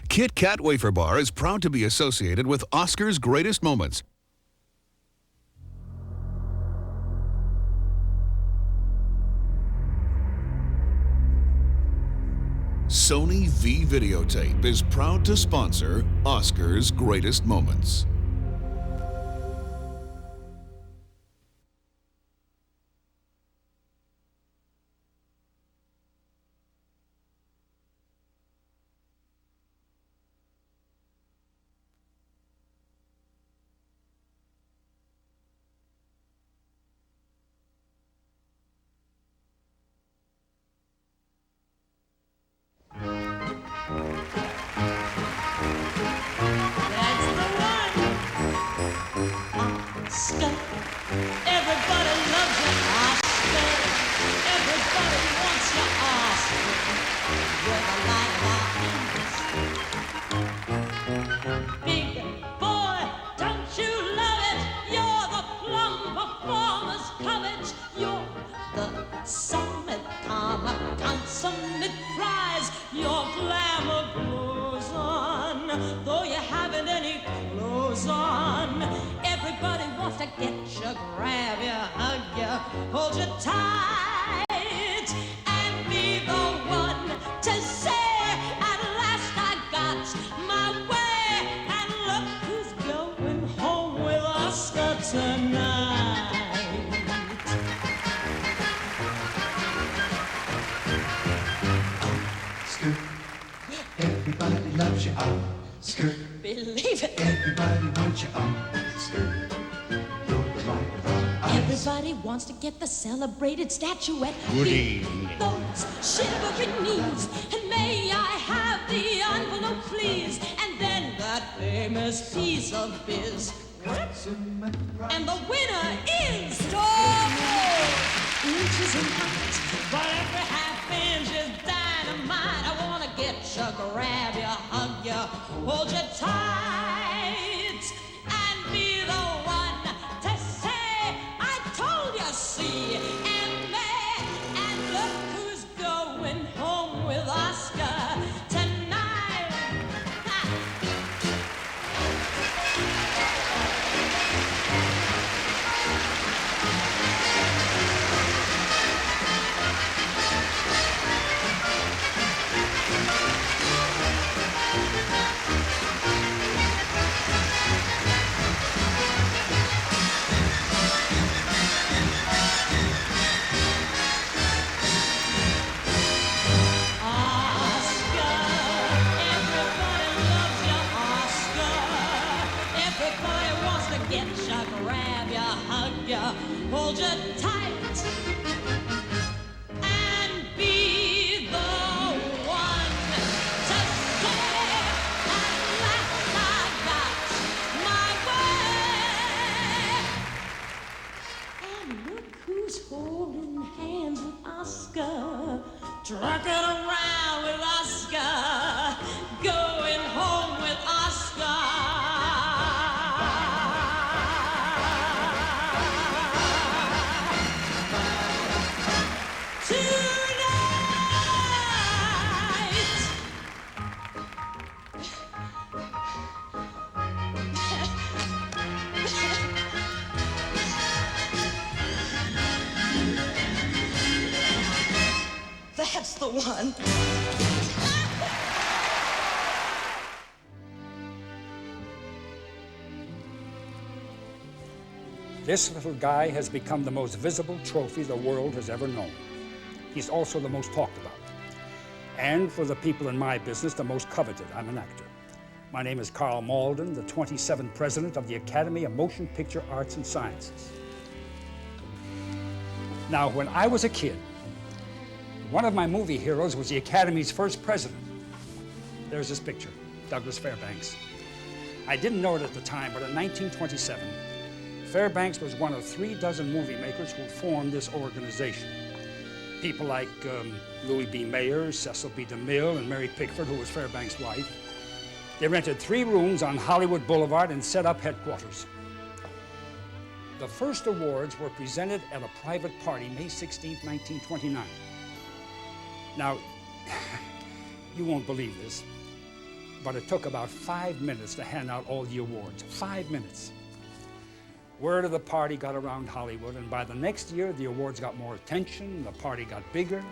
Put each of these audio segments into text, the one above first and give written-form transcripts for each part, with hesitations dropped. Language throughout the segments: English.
Kit Kat Wafer Bar is proud to be associated with Oscar's Greatest Moments. Sony V Videotape is proud to sponsor Oscar's Greatest Moments. Everybody loves you, Oscar. Everybody wants you, Oscar. You're the light of our industry. Big boy, don't you love it? You're the plum performers covet. You're the summit comma, consummate prize. Your glamour glows on, though you haven't any clothes on. Everybody wants to get you, grab you, hug you, hold you tight, and be the one to say, at last I got my way. And look who's going home with Oscar tonight. Oscar, everybody loves you, Oscar. Believe it. Everybody wants you, Oscar. Everybody wants to get the celebrated statuette. Good evening. Those shivering knees, and may I have the envelope, please? And then that famous piece of biz. And the winner is inches and height, but every half inch is dynamite. I wanna get you, grab you, hug you, hold you tight, and be the one to say, I told you, see, and me, and look who's going home with Oscar tonight. Grab ya, hug ya, hold ya tight, and be the one to say, at last I got my way. And look who's holding hands with Oscar, trucking around with Oscar, going home with Oscar. That's the one. This little guy has become the most visible trophy the world has ever known. He's also the most talked about. And for the people in my business, the most coveted. I'm an actor. My name is Carl Malden, the 27th president of the Academy of Motion Picture Arts and Sciences. Now, when I was a kid, one of my movie heroes was the Academy's first president. There's this picture, Douglas Fairbanks. I didn't know it at the time, but in 1927, Fairbanks was one of 36 movie makers who formed this organization. People like Louis B. Mayer, Cecil B. DeMille, and Mary Pickford, who was Fairbanks' wife. They rented 3 rooms on Hollywood Boulevard and set up headquarters. The first awards were presented at a private party, May 16, 1929. Now, you won't believe this, but it took about 5 minutes to hand out all the awards. 5 minutes. Word of the party got around Hollywood, and by the next year, the awards got more attention, the party got bigger.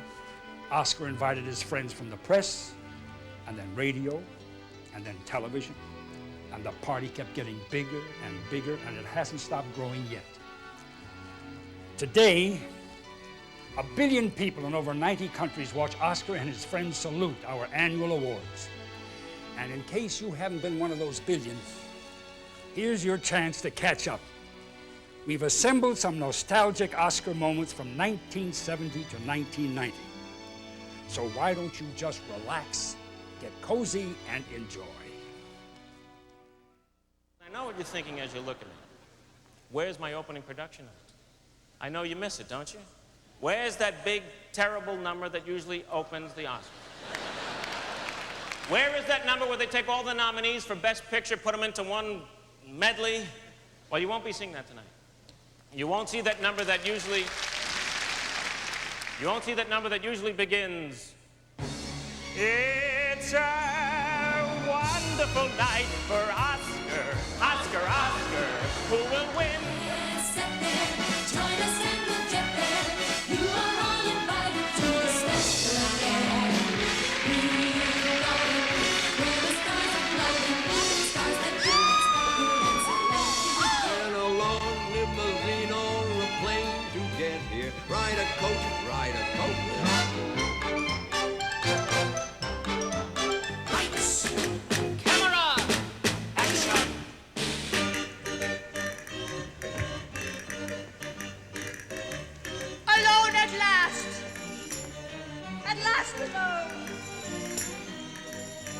Oscar invited his friends from the press, and then radio, and then television, and the party kept getting bigger and bigger, and it hasn't stopped growing yet. Today, 1 billion people in over 90 countries watch Oscar and his friends salute our annual awards. And in case you haven't been one of those billion, here's your chance to catch up. We've assembled some nostalgic Oscar moments from 1970 to 1990. So why don't you just relax, get cozy, and enjoy? I know what you're thinking as you're looking at it. Where's my opening production of it? I know you miss it, don't you? Where's that big, terrible number that usually opens the Oscars? Where is that number where they take all the nominees for Best Picture, put them into one medley? Well, you won't be seeing that tonight. You won't see that number that usually... You won't see that number that usually begins... It's a wonderful night for Oscar, Oscar, Oscar, who will win? Step there, join us and we'll get there. You are all invited to a special affair. We'll all where the stars are floating, stars that you expect and select. In a long limousine or a plane to get here. Ride a coach, ride a coach. Lights, camera, action. Alone at last! At last alone!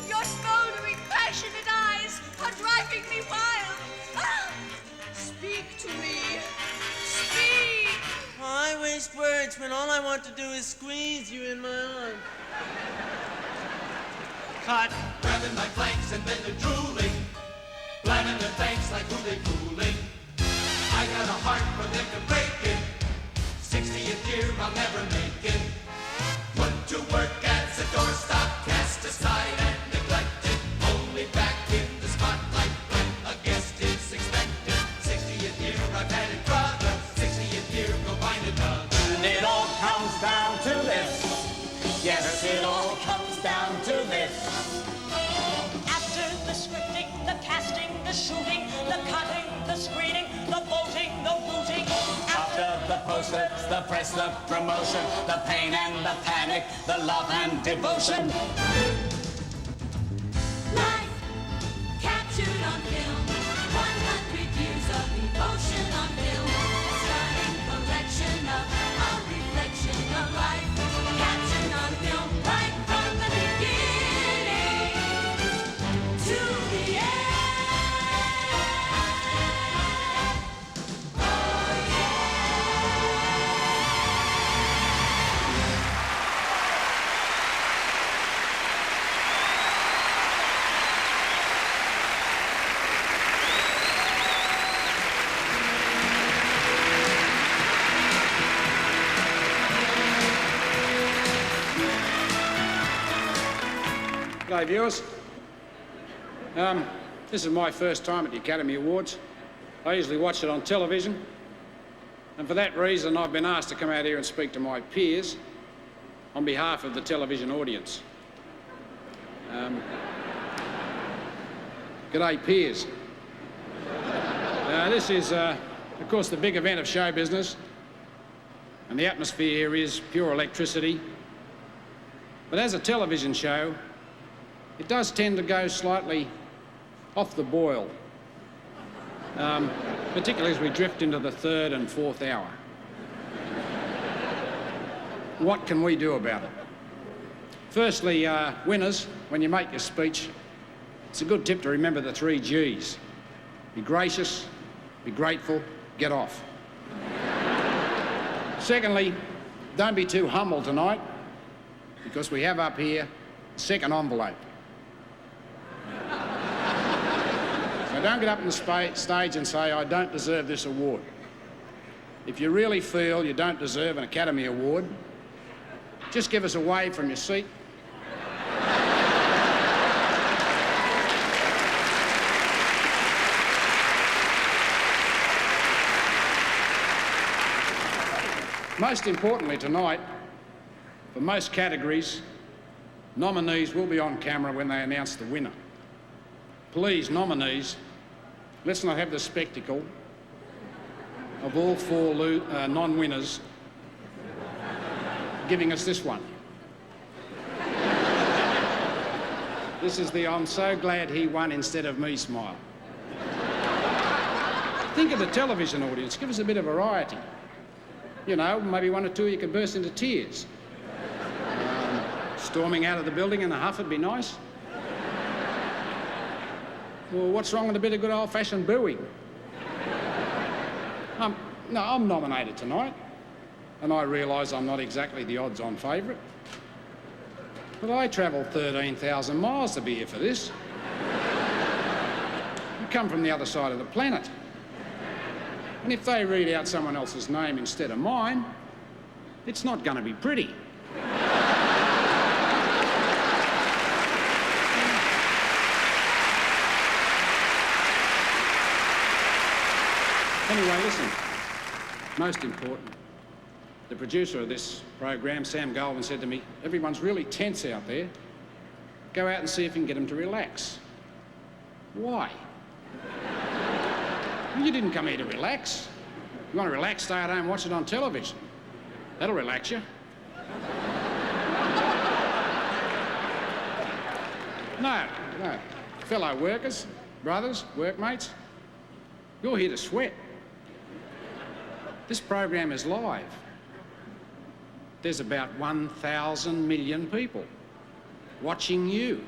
Your smoldering, passionate eyes are driving me wild! Ah! Speak to me! Speak! I waste words when all I want to do is squeeze you in my arms. Cut. Grabbing my flanks and then they're drooling, blabbing their thanks like who they fooling. I got a heart for them to break it. 60th year I'll never make it. Put to work as a doorstop, cast aside and neglected. Only back in the spotlight when a guest is expected. 60th year I've had it, brother. 60th year go find another. And it all comes down to this. Yes, it all comes down to this. After the scripting, the casting, the shooting, the cutting, the screening, the voting, the booting. After the posters, the press, the promotion, the pain and the panic, the love and devotion. Life captured on film, 100 years of devotion on film. A stunning collection of a reflection of life. Captured on film, right from the beginning to the end. Oh G'day viewers. This is my first time at the Academy Awards. I usually watch it on television, and for that reason I've been asked to come out here and speak to my peers on behalf of the television audience. G'day peers. This is, of course, the big event of show business, and the atmosphere here is pure electricity. But as a television show, it does tend to go slightly off the boil, particularly as we drift into the third and fourth hour. What can we do about it? Firstly, winners, when you make your speech, it's a good tip to remember the 3 Gs. Be gracious, be grateful, get off. Secondly, don't be too humble tonight, because we have up here a second envelope. So don't get up on the stage and say, I don't deserve this award. If you really feel you don't deserve an Academy Award, just give us a wave from your seat. Most importantly tonight, for most categories, nominees will be on camera when they announce the winner. Please, nominees, let's not have the spectacle of all four non-winners giving us this one. This is the "I'm so glad he won instead of me" smile. Think of the television audience. Give us a bit of variety. You know, maybe one or two you could burst into tears. Storming out of the building in a huff would be nice. Well, what's wrong with a bit of good old-fashioned booing? No, I'm nominated tonight, and I realise I'm not exactly the odds-on favourite. But I travelled 13,000 miles to be here for this. I come from the other side of the planet. And if they read out someone else's name instead of mine, it's not going to be pretty. Anyway, listen, most important, the producer of this program, Sam Goldwyn, said to me, everyone's really tense out there. Go out and see if you can get them to relax. Why? You didn't come here to relax. You want to relax, stay at home and watch it on television. That'll relax you. No. Fellow workers, brothers, workmates, you're here to sweat. This program is live. There's about 1,000 million people watching you.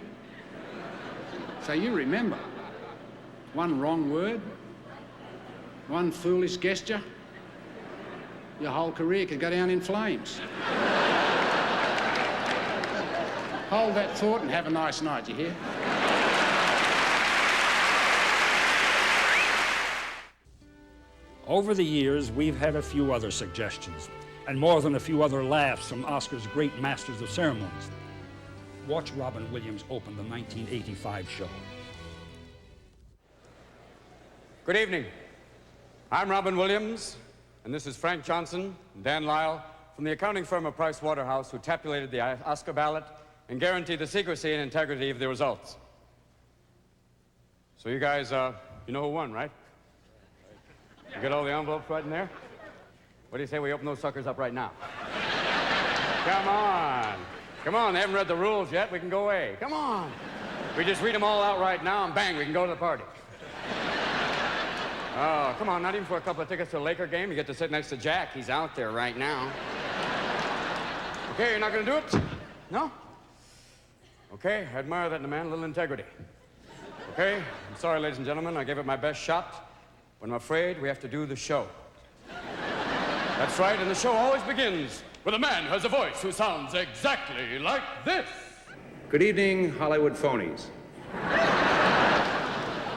So you remember, one wrong word, one foolish gesture, your whole career could go down in flames. Hold that thought and have a nice night, you hear? Over the years, we've had a few other suggestions, and more than a few other laughs from Oscar's great masters of ceremonies. Watch Robin Williams open the 1985 show. Good evening. I'm Robin Williams, and this is Frank Johnson and Dan Lyle from the accounting firm of Price Waterhouse, who tabulated the Oscar ballot and guaranteed the secrecy and integrity of the results. So you guys, you know who won, right? You got all the envelopes right in there? What do you say we open those suckers up right now? Come on. Come on, they haven't read the rules yet. We can go away. Come on. We just read them all out right now, and bang, we can go to the party. Oh, come on, not even for a couple of tickets to a Laker game. You get to sit next to Jack. He's out there right now. Okay, you're not gonna do it? No? Okay, I admire that in a man, a little integrity. Okay, I'm sorry, ladies and gentlemen, I gave it my best shot, but I'm afraid we have to do the show. That's right, and the show always begins with a man who has a voice who sounds exactly like this. Good evening, Hollywood phonies.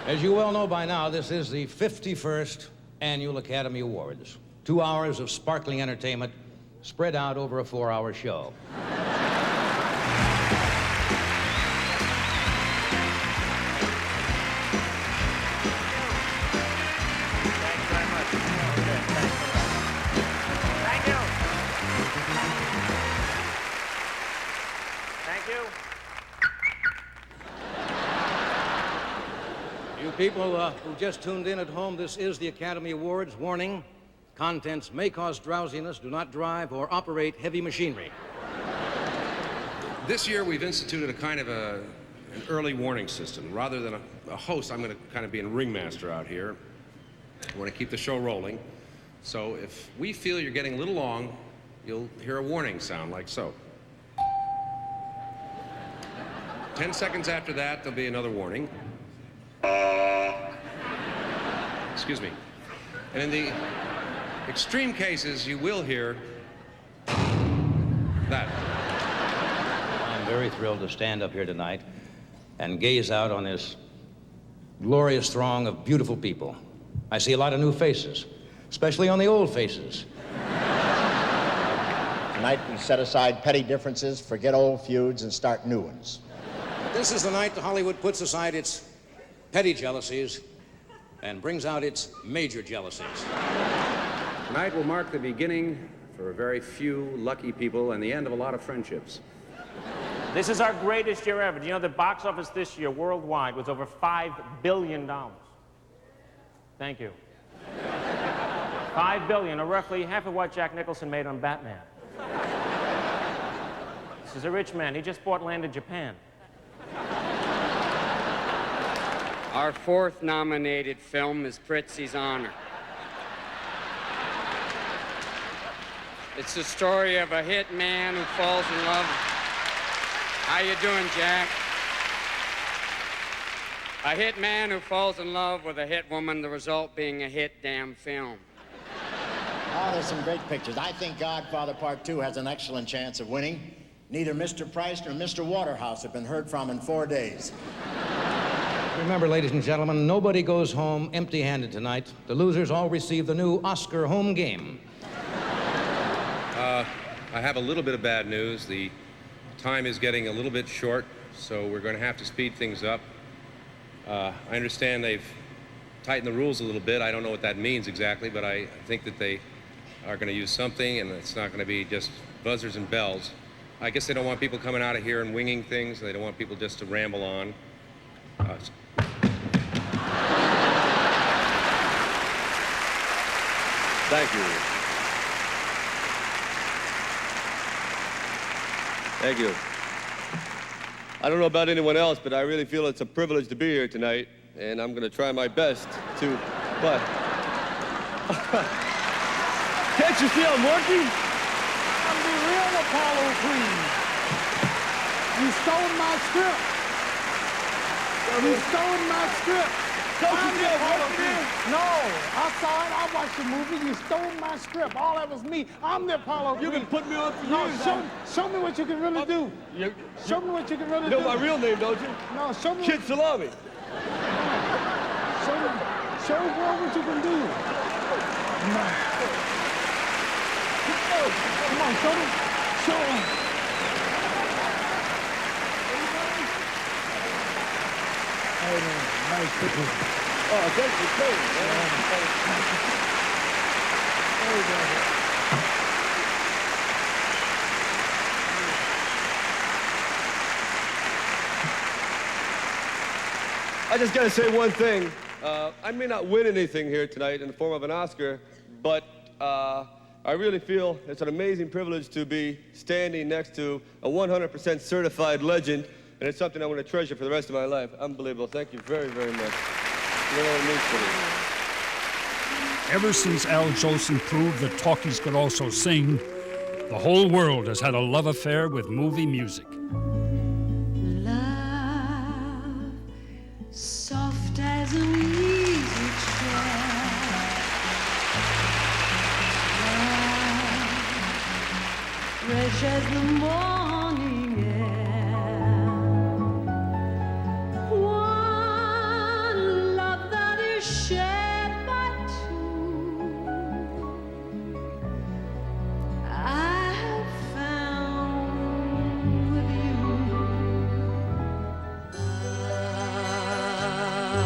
As you well know by now, this is the 51st Annual Academy Awards. 2 hours of sparkling entertainment spread out over a 4-hour show. People who just tuned in at home, this is the Academy Awards. Warning, contents may cause drowsiness. Do not drive or operate heavy machinery. This year we've instituted a kind of an early warning system. Rather than a host, I'm going to kind of be a ringmaster out here. I want to keep the show rolling. So if we feel you're getting a little long, you'll hear a warning sound like so. 10 seconds after that, there'll be another warning. Excuse me. And in the extreme cases, you will hear that. I'm very thrilled to stand up here tonight and gaze out on this glorious throng of beautiful people. I see a lot of new faces, especially on the old faces. Tonight we set aside petty differences, forget old feuds, and start new ones. This is the night that Hollywood puts aside its petty jealousies and brings out its major jealousies. Tonight will mark the beginning for very few lucky people and the end of a lot of friendships. This is our greatest year ever. Do you know the box office this year worldwide was over $5 billion? Thank you. $5 billion, or roughly half of what Jack Nicholson made on Batman. This is a rich man. He just bought land in Japan. Our fourth nominated film is Prizzi's Honor. It's the story of a hit man who falls in love. How you doing, Jack? A hit man who falls in love with a hit woman, the result being a hit damn film. Oh, there's some great pictures. I think Godfather Part 2 has an excellent chance of winning. Neither Mr. Price nor Mr. Waterhouse have been heard from in 4 days. Remember, ladies and gentlemen, nobody goes home empty-handed tonight. The losers all receive the new Oscar home game. I have a little bit of bad news. The time is getting a little bit short, so we're going to have to speed things up. I understand they've tightened the rules a little bit. I don't know what that means exactly, but I think that they are going to use something, and it's not going to be just buzzers and bells. I guess they don't want people coming out of here and winging things. They don't want people just to ramble on. Thank you. Thank you. I don't know about anyone else, but I really feel it's a privilege to be here tonight, and I'm going to try my best to, but... Can't you see I'm working? I'm the real Apollo Creed. You stole my script. You stole my script. Don't you see I'm working? No, I saw it. I watched the movie. You stole my script. All that was me. I'm the Apollo Creed. You've been putting me on for No, years. show me what you can really do. Show me what you can really You do. know my real name, don't you? No, show me. Kid Salami. Show me what you can do. Come on. Come on, show me. Show me. Hey, man, nice picture. Oh, thank you, thank I just gotta say one thing. I may not win anything here tonight in the form of an Oscar, but I really feel it's an amazing privilege to be standing next to a 100% certified legend, and it's something I'm going to treasure for the rest of my life. Unbelievable. Thank you very, very much. You know what it means to me. Ever since Al Jolson proved that talkies could also sing, the whole world has had a love affair with movie music. Love, soft as an easy chair. Love, fresh as the morning air. One love that is shared by two. I have found with you.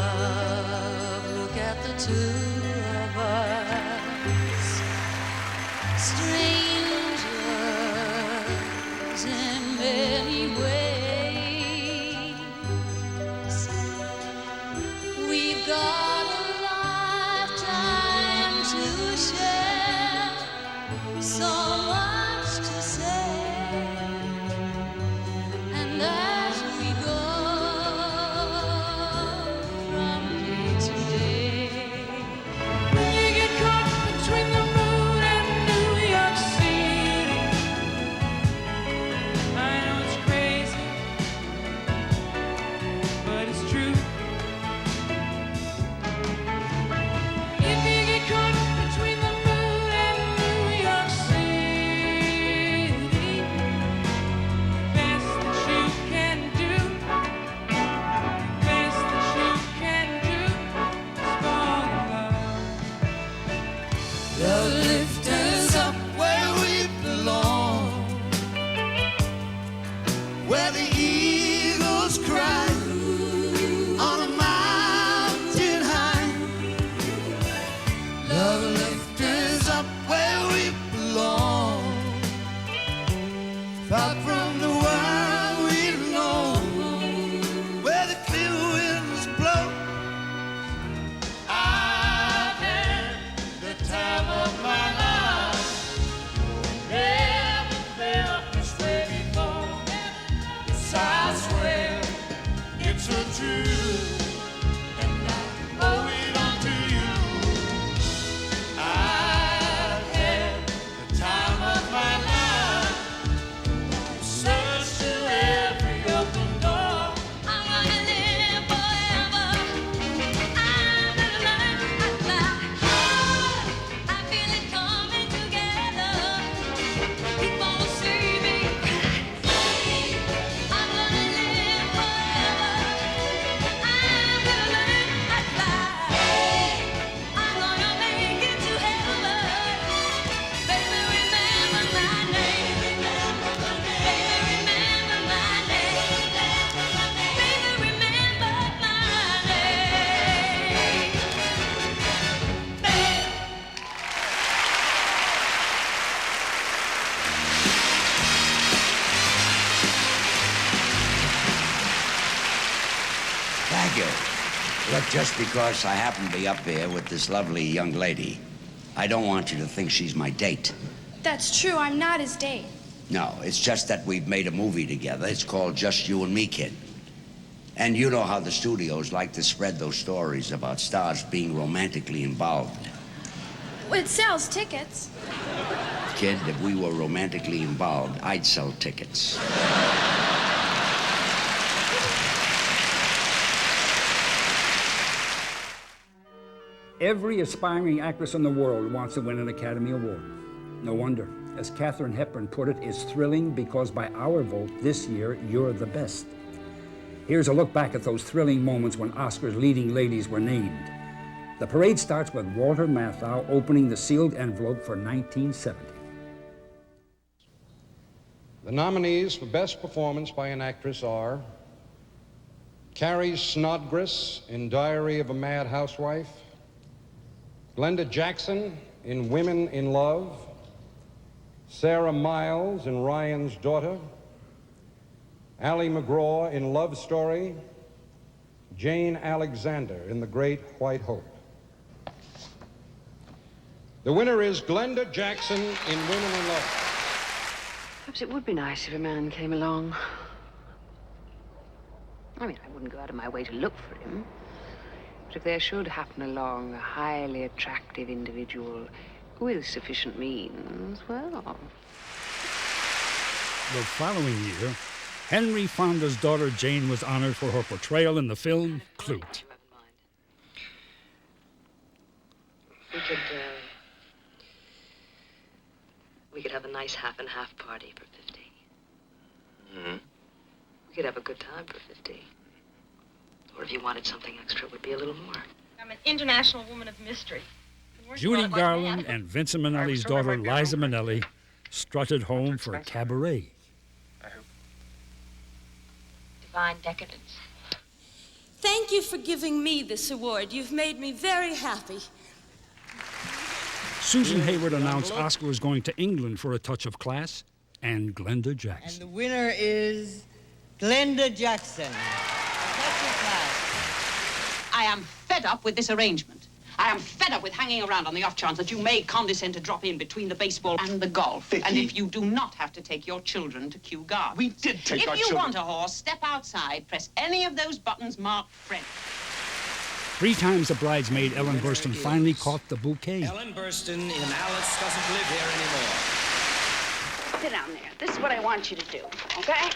Love, look at the two of us, strangers in many ways. We've got a lifetime to share, so much to say, and as we go from day to day, you get caught between the moon and New York City. I know it's crazy, but it's true. If you get caught between the moon and New York City, best that you can do, best that you can do is fall in love. Love lift us up where we belong, where the eagles cry on a mountain high. Love lift us up where we belong. Look, just because I happen to be up here with this lovely young lady, I don't want you to think she's my date. That's true. I'm not his date. No, it's just that we've made a movie together. It's called Just You and Me, Kid. And you know how the studios like to spread those stories about stars being romantically involved. It sells tickets. Kid, if we were romantically involved, I'd sell tickets. Every aspiring actress in the world wants to win an Academy Award. No wonder. As Katharine Hepburn put it, it's thrilling because by our vote this year, you're the best. Here's a look back at those thrilling moments when Oscar's leading ladies were named. The parade starts with Walter Matthau opening the sealed envelope for 1970. The nominees for Best Performance by an Actress are Carrie Snodgrass in Diary of a Mad Housewife, Glenda Jackson in Women in Love, Sarah Miles in Ryan's Daughter, Ally McGraw in Love Story, Jane Alexander in The Great White Hope. The winner is Glenda Jackson in Women in Love. Perhaps it would be nice if a man came along. I mean, I wouldn't go out of my way to look for him. But if there should happen along a highly attractive individual with sufficient means, well... The following year, Henry Fonda's daughter Jane was honored for her portrayal in the film Clute. We could have a nice half and half party for 50. Mm-hmm. We could have a good time for 50. Or if you wanted something extra, it would be a little more. I'm an international woman of mystery. Judy Garland and Vincent Minnelli's daughter Liza Minnelli strutted home for a cabaret. Divine decadence. Thank you for giving me this award. You've made me very happy. Susan Hayward announced Oscar was going to England for a touch of class, and Glenda Jackson. And the winner is Glenda Jackson. I am fed up with this arrangement. I am fed up with hanging around on the off chance that you may condescend to drop in between the baseball and the golf. Vicky. And if you do not have to take your children to Kew Gardens. We did take our If you children. want a horse, step outside, press any of those buttons marked French. 3 times the bridesmaid Ellen Burstyn finally caught the bouquet. Ellen Burstyn in Alice doesn't live here anymore. Sit down there. This is what I want you to do, okay?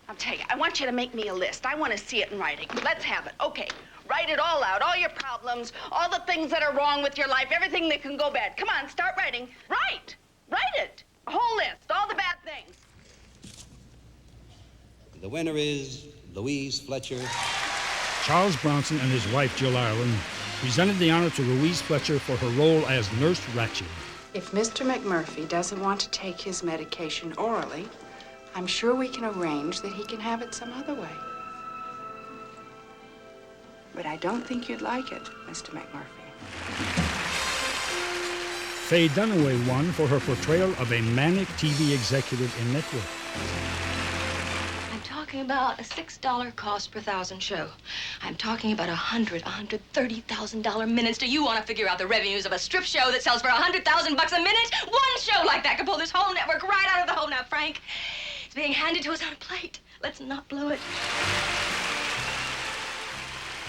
I'll tell you, I want you to make me a list. I want to see it in writing. Let's have it. Okay. Write it all out, all your problems, all the things that are wrong with your life, everything that can go bad. Come on, start writing. Write! Write it! A whole list, all the bad things. The winner is Louise Fletcher. Charles Bronson and his wife Jill Ireland presented the honor to Louise Fletcher for her role as Nurse Ratched. If Mr. McMurphy doesn't want to take his medication orally, I'm sure we can arrange that he can have it some other way. But I don't think you'd like it, Mr. McMurphy. Faye Dunaway won for her portrayal of a manic TV executive in Network. I'm talking about a $6 cost per thousand show. I'm talking about $130,000 minutes. Do you want to figure out the revenues of a strip show that sells for $100,000 a minute? One show like that could pull this whole network right out of the hole. Now, Frank, it's being handed to us on a plate. Let's not blow it.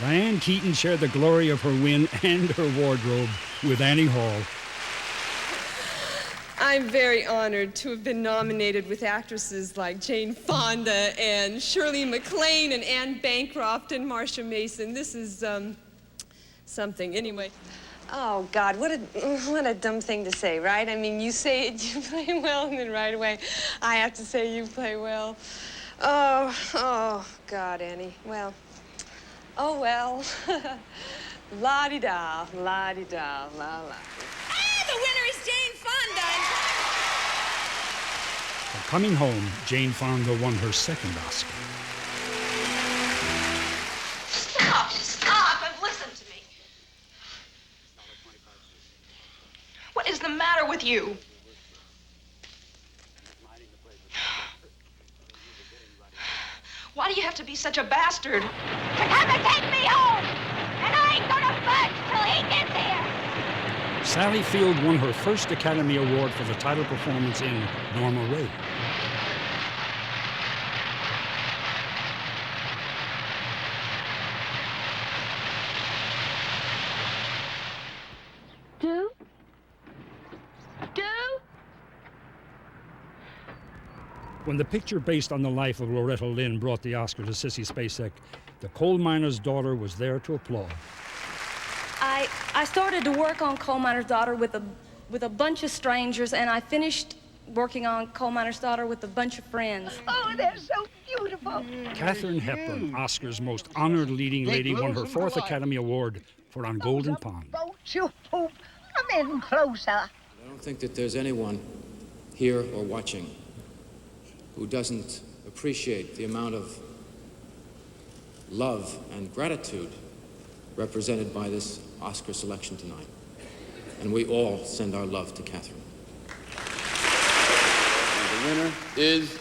Diane Keaton shared the glory of her win and her wardrobe with Annie Hall. I'm very honored to have been nominated with actresses like Jane Fonda and Shirley MacLaine and Anne Bancroft and Marcia Mason. This is something. Anyway. Oh, God, what a dumb thing to say, right? I mean, you say it, you play well, and then right away I have to say you play well. Oh, God, Annie. Well. Oh, well. La-di-da, la-di-da, la-la. Ah, the winner is Jane Fonda. For Coming Home, Jane Fonda won her second Oscar. Stop, and listen to me. What is the matter with you? Why do you have to be such a bastard? To come and take me home! ain't gonna budge till he gets here. Sally Field won her first Academy Award for the title performance in Norma Rae. Do? When the picture based on the life of Loretta Lynn brought the Oscar to Sissy Spacek, the coal miner's daughter was there to applaud. I started to work on Coal Miner's Daughter with a bunch of strangers, and I finished working on Coal Miner's Daughter with a bunch of friends. Oh, they're so beautiful. Katharine Hepburn, Oscar's most honored leading lady, won her fourth Academy Award for On Golden Pond. Don't you poop. Come in closer. I don't think that there's anyone here or watching who doesn't appreciate the amount of love and gratitude represented by this Oscar selection tonight. And we all send our love to Katharine. And the winner is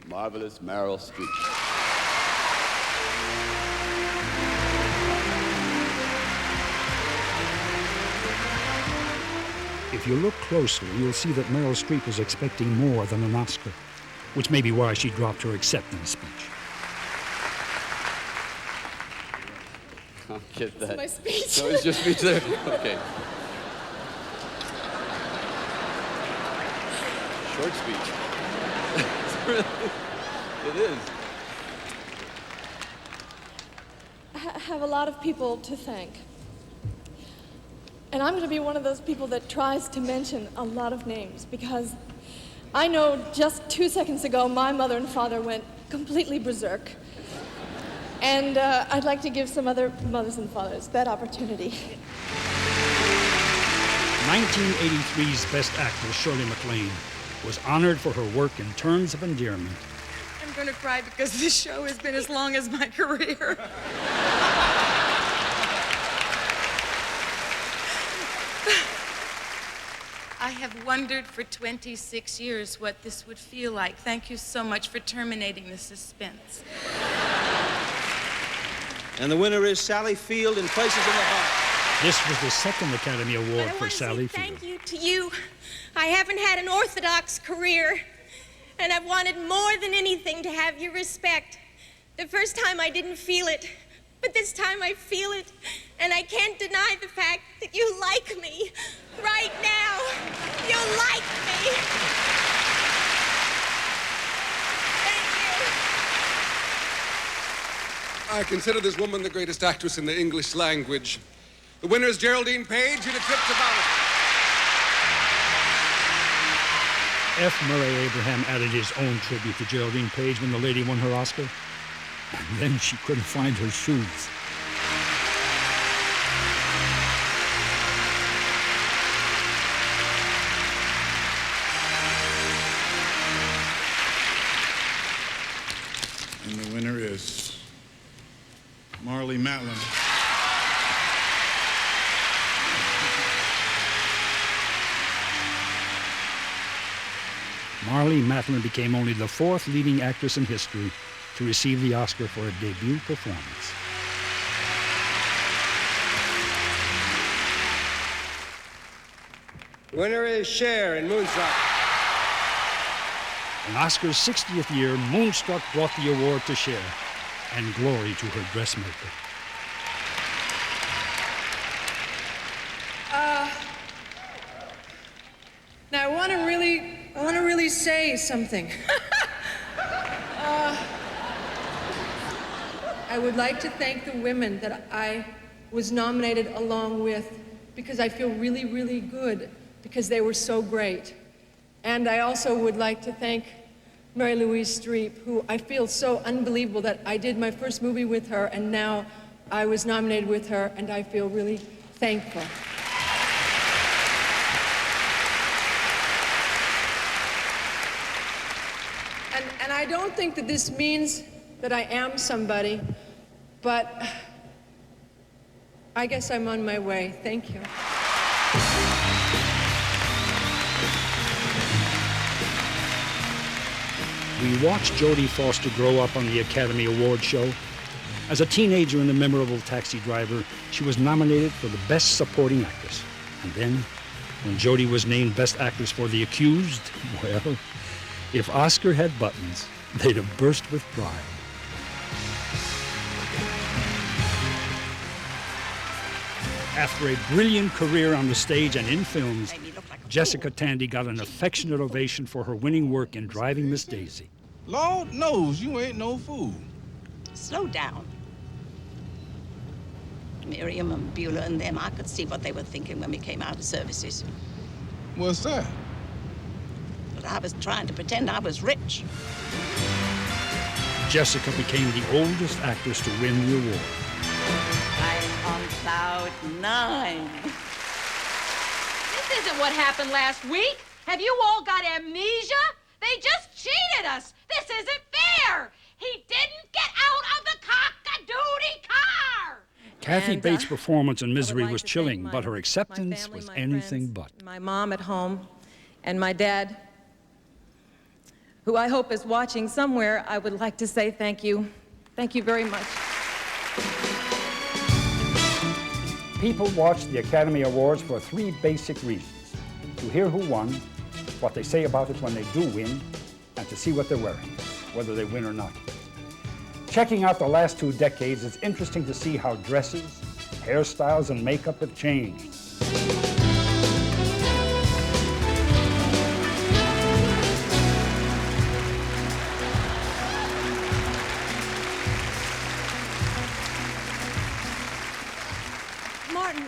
Marvelous Meryl Streep. If you look closely, you'll see that Meryl Streep was expecting more than an Oscar, which may be why she dropped her acceptance speech. I'll get that. my speech. So it's your speech there? Okay. Short speech. It is. I have a lot of people to thank. And I'm going to be one of those people that tries to mention a lot of names, because I know just 2 seconds ago my mother and father went completely berserk. And I'd like to give some other mothers and fathers that opportunity. 1983's Best Actress, Shirley MacLaine, was honored for her work in Terms of Endearment. I'm going to cry because this show has been as long as my career. I have wondered for 26 years what this would feel like. Thank you so much for terminating the suspense. And the winner is Sally Field in Places in the Heart. This was the second Academy Award I for want to Sally say Field. thank you to you. I haven't had an orthodox career, and I've wanted more than anything to have your respect. The first time I didn't feel it, but this time I feel it, and I can't deny the fact that you like me right now. You like me. I consider this woman the greatest actress in the English language. The winner is Geraldine Page in A Trip to Bali. F. Murray Abraham added his own tribute to Geraldine Page when the lady won her Oscar. And then she couldn't find her shoes. And the winner is Marlee Matlin. Marlee Matlin became only the fourth leading actress in history to receive the Oscar for a debut performance. Winner is Cher in Moonstruck. In Oscar's 60th year, Moonstruck brought the award to Cher, and glory to her dressmaker. Now I want to really say something. I would like to thank the women that I was nominated along with, because I feel really, really good because they were so great. And I also would like to thank Mary Louise Streep, who I feel so unbelievable that I did my first movie with her, and now I was nominated with her, and I feel really thankful. And I don't think that this means that I am somebody, but I guess I'm on my way. Thank you. We watched Jodie Foster grow up on the Academy Award show, As a teenager in the memorable Taxi Driver, she was nominated for the Best Supporting Actress. And then, when Jodie was named Best Actress for The Accused, well, if Oscar had buttons, they'd have burst with pride. After a brilliant career on the stage and in films, Jessica Tandy got an affectionate ovation for her winning work in Driving Miss Daisy. Lord knows you ain't no fool. Slow down. Miriam and Beulah and them, I could see what they were thinking when we came out of services. What's that? But I was trying to pretend I was rich. Jessica became the oldest actress to win the award. I'm on cloud 9. This isn't what happened last week. Have you all got amnesia? They just cheated us. This isn't fair. He didn't get out of the cock-a-doodie car. Kathy Bates' performance in Misery was chilling, but her acceptance was anything but. My mom at home and my dad, who I hope is watching somewhere. I would like to say thank you. Thank you very much. People watch the Academy Awards for 3 basic reasons: to hear who won, what they say about it when they do win, and to see what they're wearing, whether they win or not. Checking out the last 2 decades, it's interesting to see how dresses, hairstyles, and makeup have changed. Martin,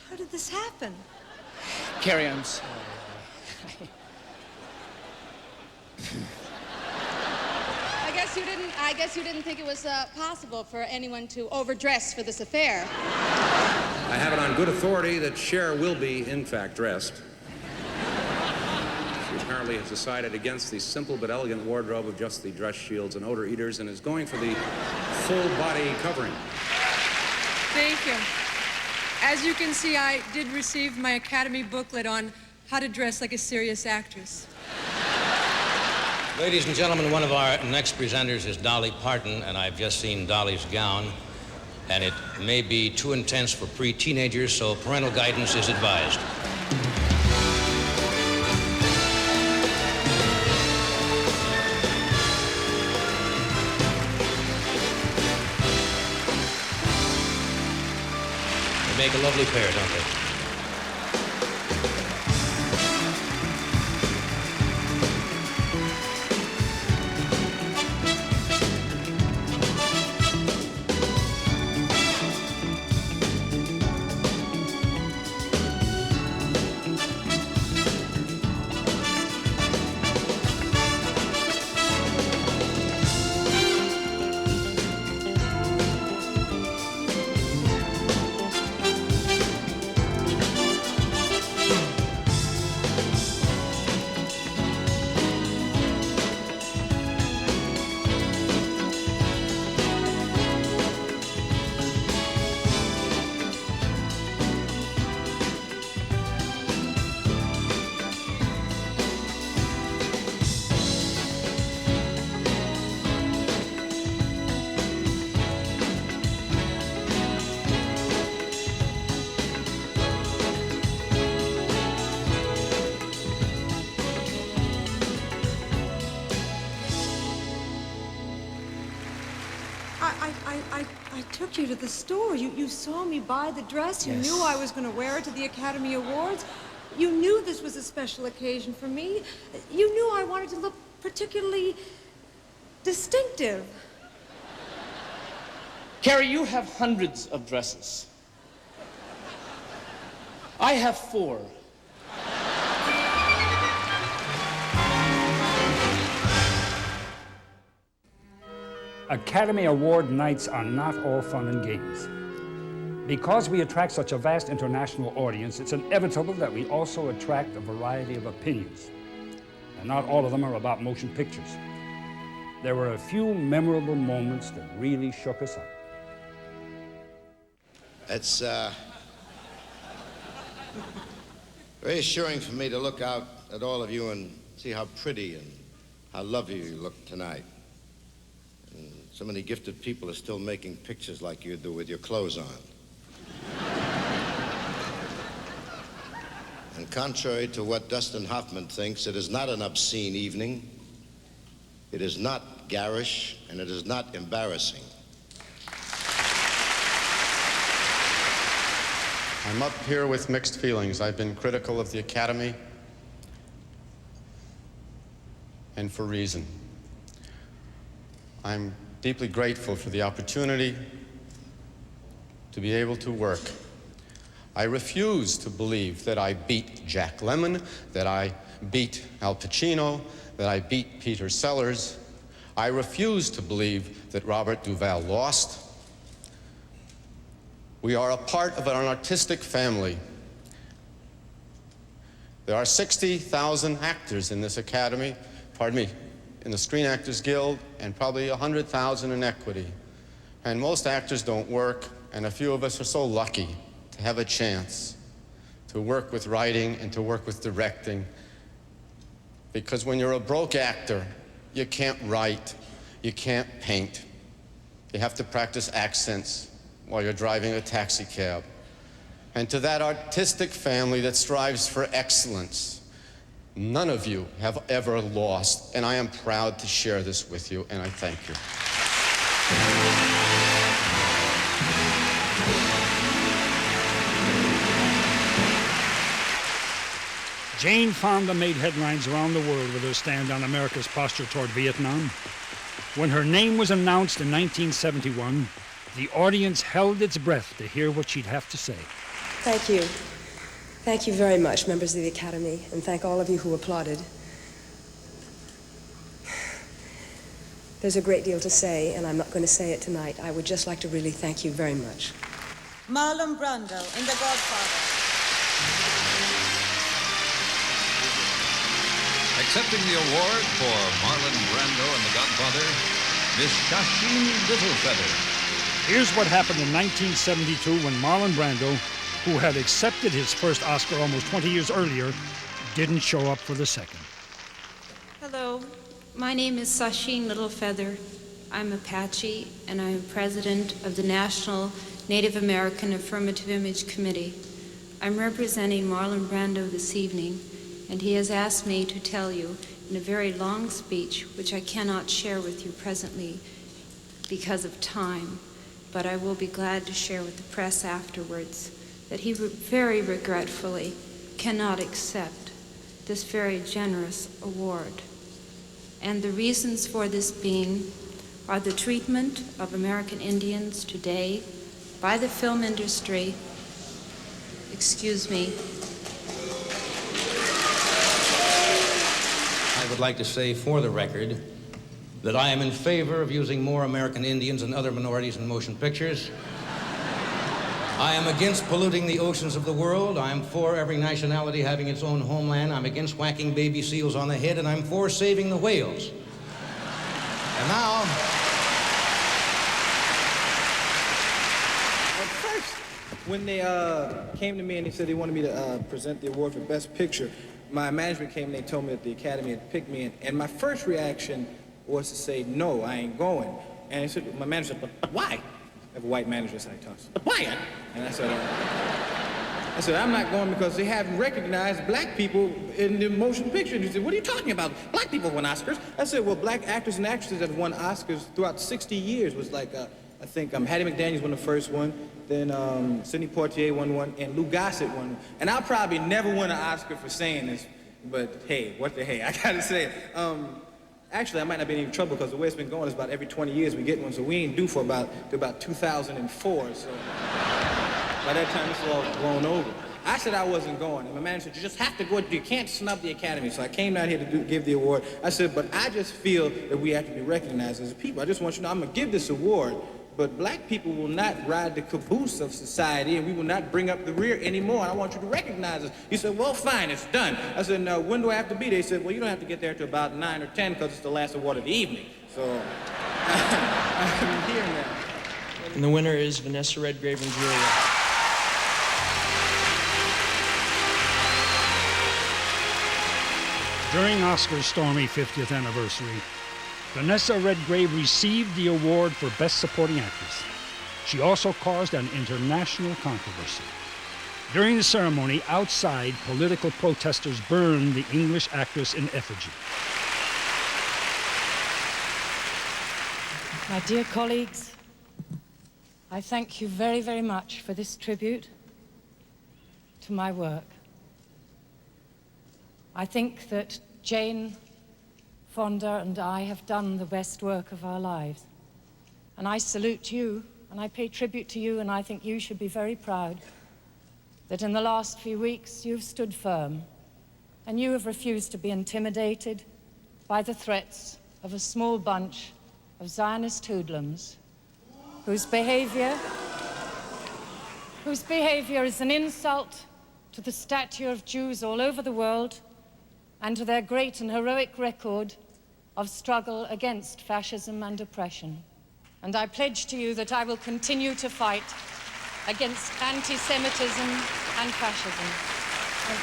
how did this happen? Carrie, I'm sorry. I guess you didn't think it was possible for anyone to overdress for this affair. I have it on good authority that Cher will be, in fact, dressed. She apparently has decided against the simple but elegant wardrobe of just the dress shields and odor eaters and is going for the full body covering. Thank you. As you can see, I did receive my Academy booklet on how to dress like a serious actress. Ladies and gentlemen, one of our next presenters is Dolly Parton, and I've just seen Dolly's gown, and it may be too intense for pre-teenagers, so parental guidance is advised. They make a lovely pair, don't they? I took you to the store. You saw me buy the dress. You knew I was going to wear it to the Academy Awards. You knew this was a special occasion for me. You knew I wanted to look particularly distinctive. Carrie, you have hundreds of dresses. I have 4. Academy Award nights are not all fun and games. Because we attract such a vast international audience, it's inevitable that we also attract a variety of opinions. And not all of them are about motion pictures. There were a few memorable moments that really shook us up. It's very assuring for me to look out at all of you and see how pretty and how lovely you look tonight. And So many gifted people are still making pictures like you do with your clothes on. And contrary to what Dustin Hoffman thinks, it is not an obscene evening. It is not garish, and it is not embarrassing. I'm up here with mixed feelings. I've been critical of the Academy, and for reason. I'm deeply grateful for the opportunity to be able to work. I refuse to believe that I beat Jack Lemmon, that I beat Al Pacino, that I beat Peter Sellers. I refuse to believe that Robert Duvall lost. We are a part of an artistic family. There are 60,000 actors in this Academy, in the Screen Actors Guild, and probably 100,000 in Equity. And most actors don't work, and a few of us are so lucky to have a chance to work with writing and to work with directing. Because when you're a broke actor, you can't write, you can't paint. You have to practice accents while you're driving a taxi cab. And to that artistic family that strives for excellence, none of you have ever lost, and I am proud to share this with you, and I thank you. Jane Fonda made headlines around the world with her stand on America's posture toward Vietnam. When her name was announced in 1971, the audience held its breath to hear what she'd have to say. Thank you. Thank you very much, members of the Academy, and thank all of you who applauded. There's a great deal to say, and I'm not going to say it tonight. I would just like to really thank you very much. Marlon Brando in The Godfather. Accepting the award for Marlon Brando and The Godfather, Miss Shasheen Littlefeather. Here's what happened in 1972 when Marlon Brando, who had accepted his first Oscar almost 20 years earlier, didn't show up for the second. Hello, my name is Shasheen Littlefeather. I'm Apache, and I'm president of the National Native American Affirmative Image Committee. I'm representing Marlon Brando this evening, and he has asked me to tell you in a very long speech, which I cannot share with you presently because of time, but I will be glad to share with the press afterwards, that he very regretfully cannot accept this very generous award. And the reasons for this being are the treatment of American Indians today by the film industry. Excuse me. I would like to say for the record that I am in favor of using more American Indians and other minorities in motion pictures. I am against polluting the oceans of the world. I am for every nationality having its own homeland. I'm against whacking baby seals on the head, and I'm for saving the whales. And now... At first, when they came to me and they said they wanted me to present the award for Best Picture, my management came and they told me that the Academy had picked me, and my first reaction was to say, no, I ain't going. And my manager said, but why? I have a white manager, so I toss. But why? And I said, I'm not going because they haven't recognized black people in the motion picture industry. What are you talking about? Black people won Oscars. I said, well, black actors and actresses that have won Oscars throughout 60 years was like, I think Hattie McDaniels won the first one, then Sidney Poitier won one, and Lou Gossett won one. And I'll probably never win an Oscar for saying this, but hey, what the hey, I gotta say it. Actually, I might not be in any trouble because the way it's been going is about every 20 years we get one, so we ain't due for about 2004, so by that time it's all blown over. I said I wasn't going, and my manager said, you just have to go, you can't snub the Academy. So I came down here to give the award. I said, but I just feel that we have to be recognized as a people. I just want you to know, I'm gonna give this award, but black people will not ride the caboose of society, and we will not bring up the rear anymore, and I want you to recognize us. He said, well, fine, it's done. I said, now, when do I have to be there? He said, well, you don't have to get there till about 9 or 10 because it's the last award of the evening. So, I'm here now. And the winner is Vanessa Redgrave and Julia. During Oscar's stormy 50th anniversary, Vanessa Redgrave received the award for Best Supporting Actress. She also caused an international controversy. During the ceremony, outside, political protesters burned the English actress in effigy. My dear colleagues, I thank you very, very much for this tribute to my work. I think that Jane Fonda and I have done the best work of our lives. And I salute you, and I pay tribute to you, and I think you should be very proud that in the last few weeks you've stood firm, and you have refused to be intimidated by the threats of a small bunch of Zionist hoodlums whose behavior is an insult to the stature of Jews all over the world and to their great and heroic record of struggle against fascism and oppression. And I pledge to you that I will continue to fight against anti-Semitism and fascism. Thank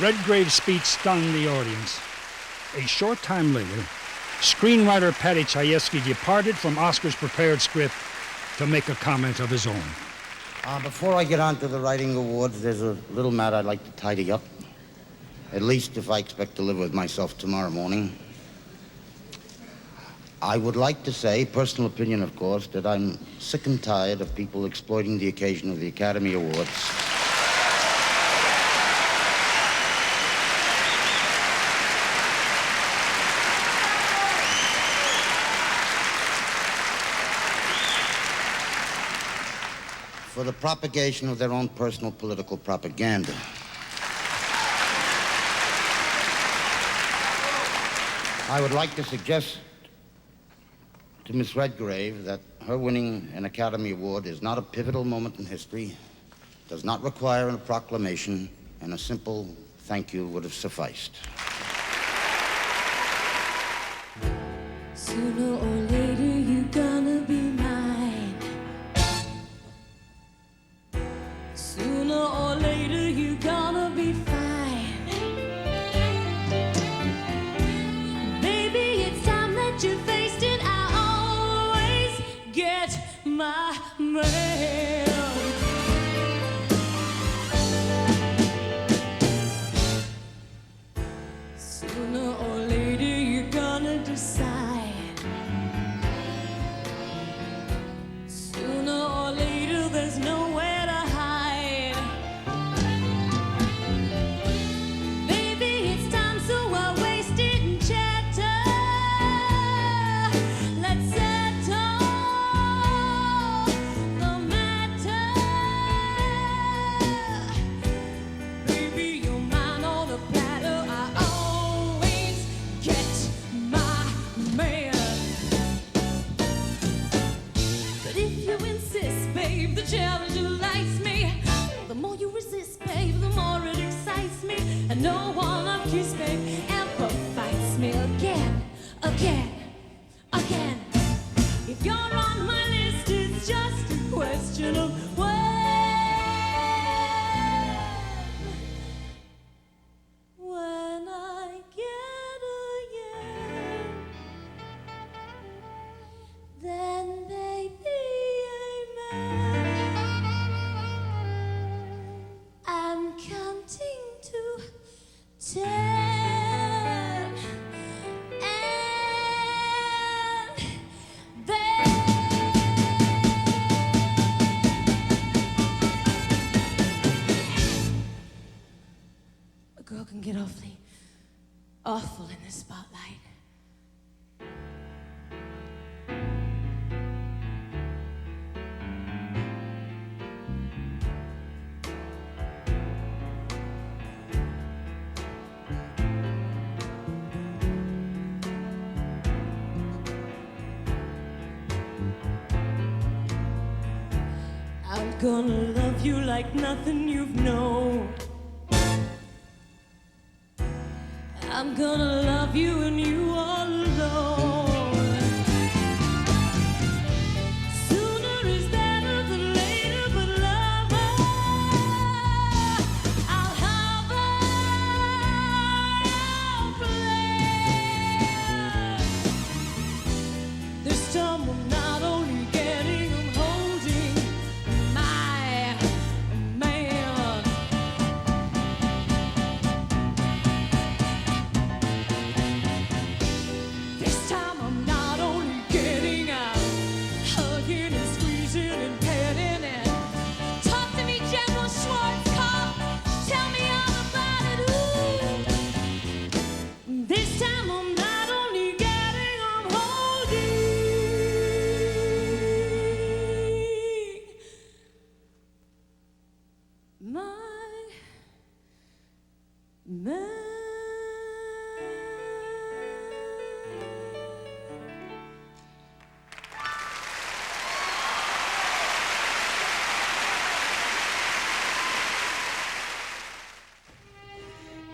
you. Redgrave's speech stunned the audience. A short time later, screenwriter Paddy Chayefsky departed from Oscar's prepared script to make a comment of his own. Before I get on to the writing awards, there's a little matter I'd like to tidy up. At least if I expect to live with myself tomorrow morning. I would like to say, personal opinion of course, that I'm sick and tired of people exploiting the occasion of the Academy Awards for the propagation of their own personal political propaganda. I would like to suggest to Miss Redgrave that her winning an Academy Award is not a pivotal moment in history, does not require a proclamation, and a simple thank you would have sufficed. Sooner or later you're gonna be mine. Sooner or later you're gonna be fine. Baby, it's time that you faced it. I always get my man. Sooner or later you're gonna decide. Sooner or later there's nowhere to hide. Baby, it's time, so I waste it in chatter. Let's settle the matter. Baby, you're mine on a platter. I always get my man. But if you insist, babe, the challenge delights me. The more you resist, babe, the more it excites me. And no one of kiss, babe, ever fights me again, again, again. If you're on my list, it's just a question of when. When I get a yes, then baby, amen. I'm counting to 10, and then a girl can get awfully awful in the spotlight. I'm gonna love you like nothing you've known. I'm gonna love you and you all alone. Sooner is better than later, but lover, I'll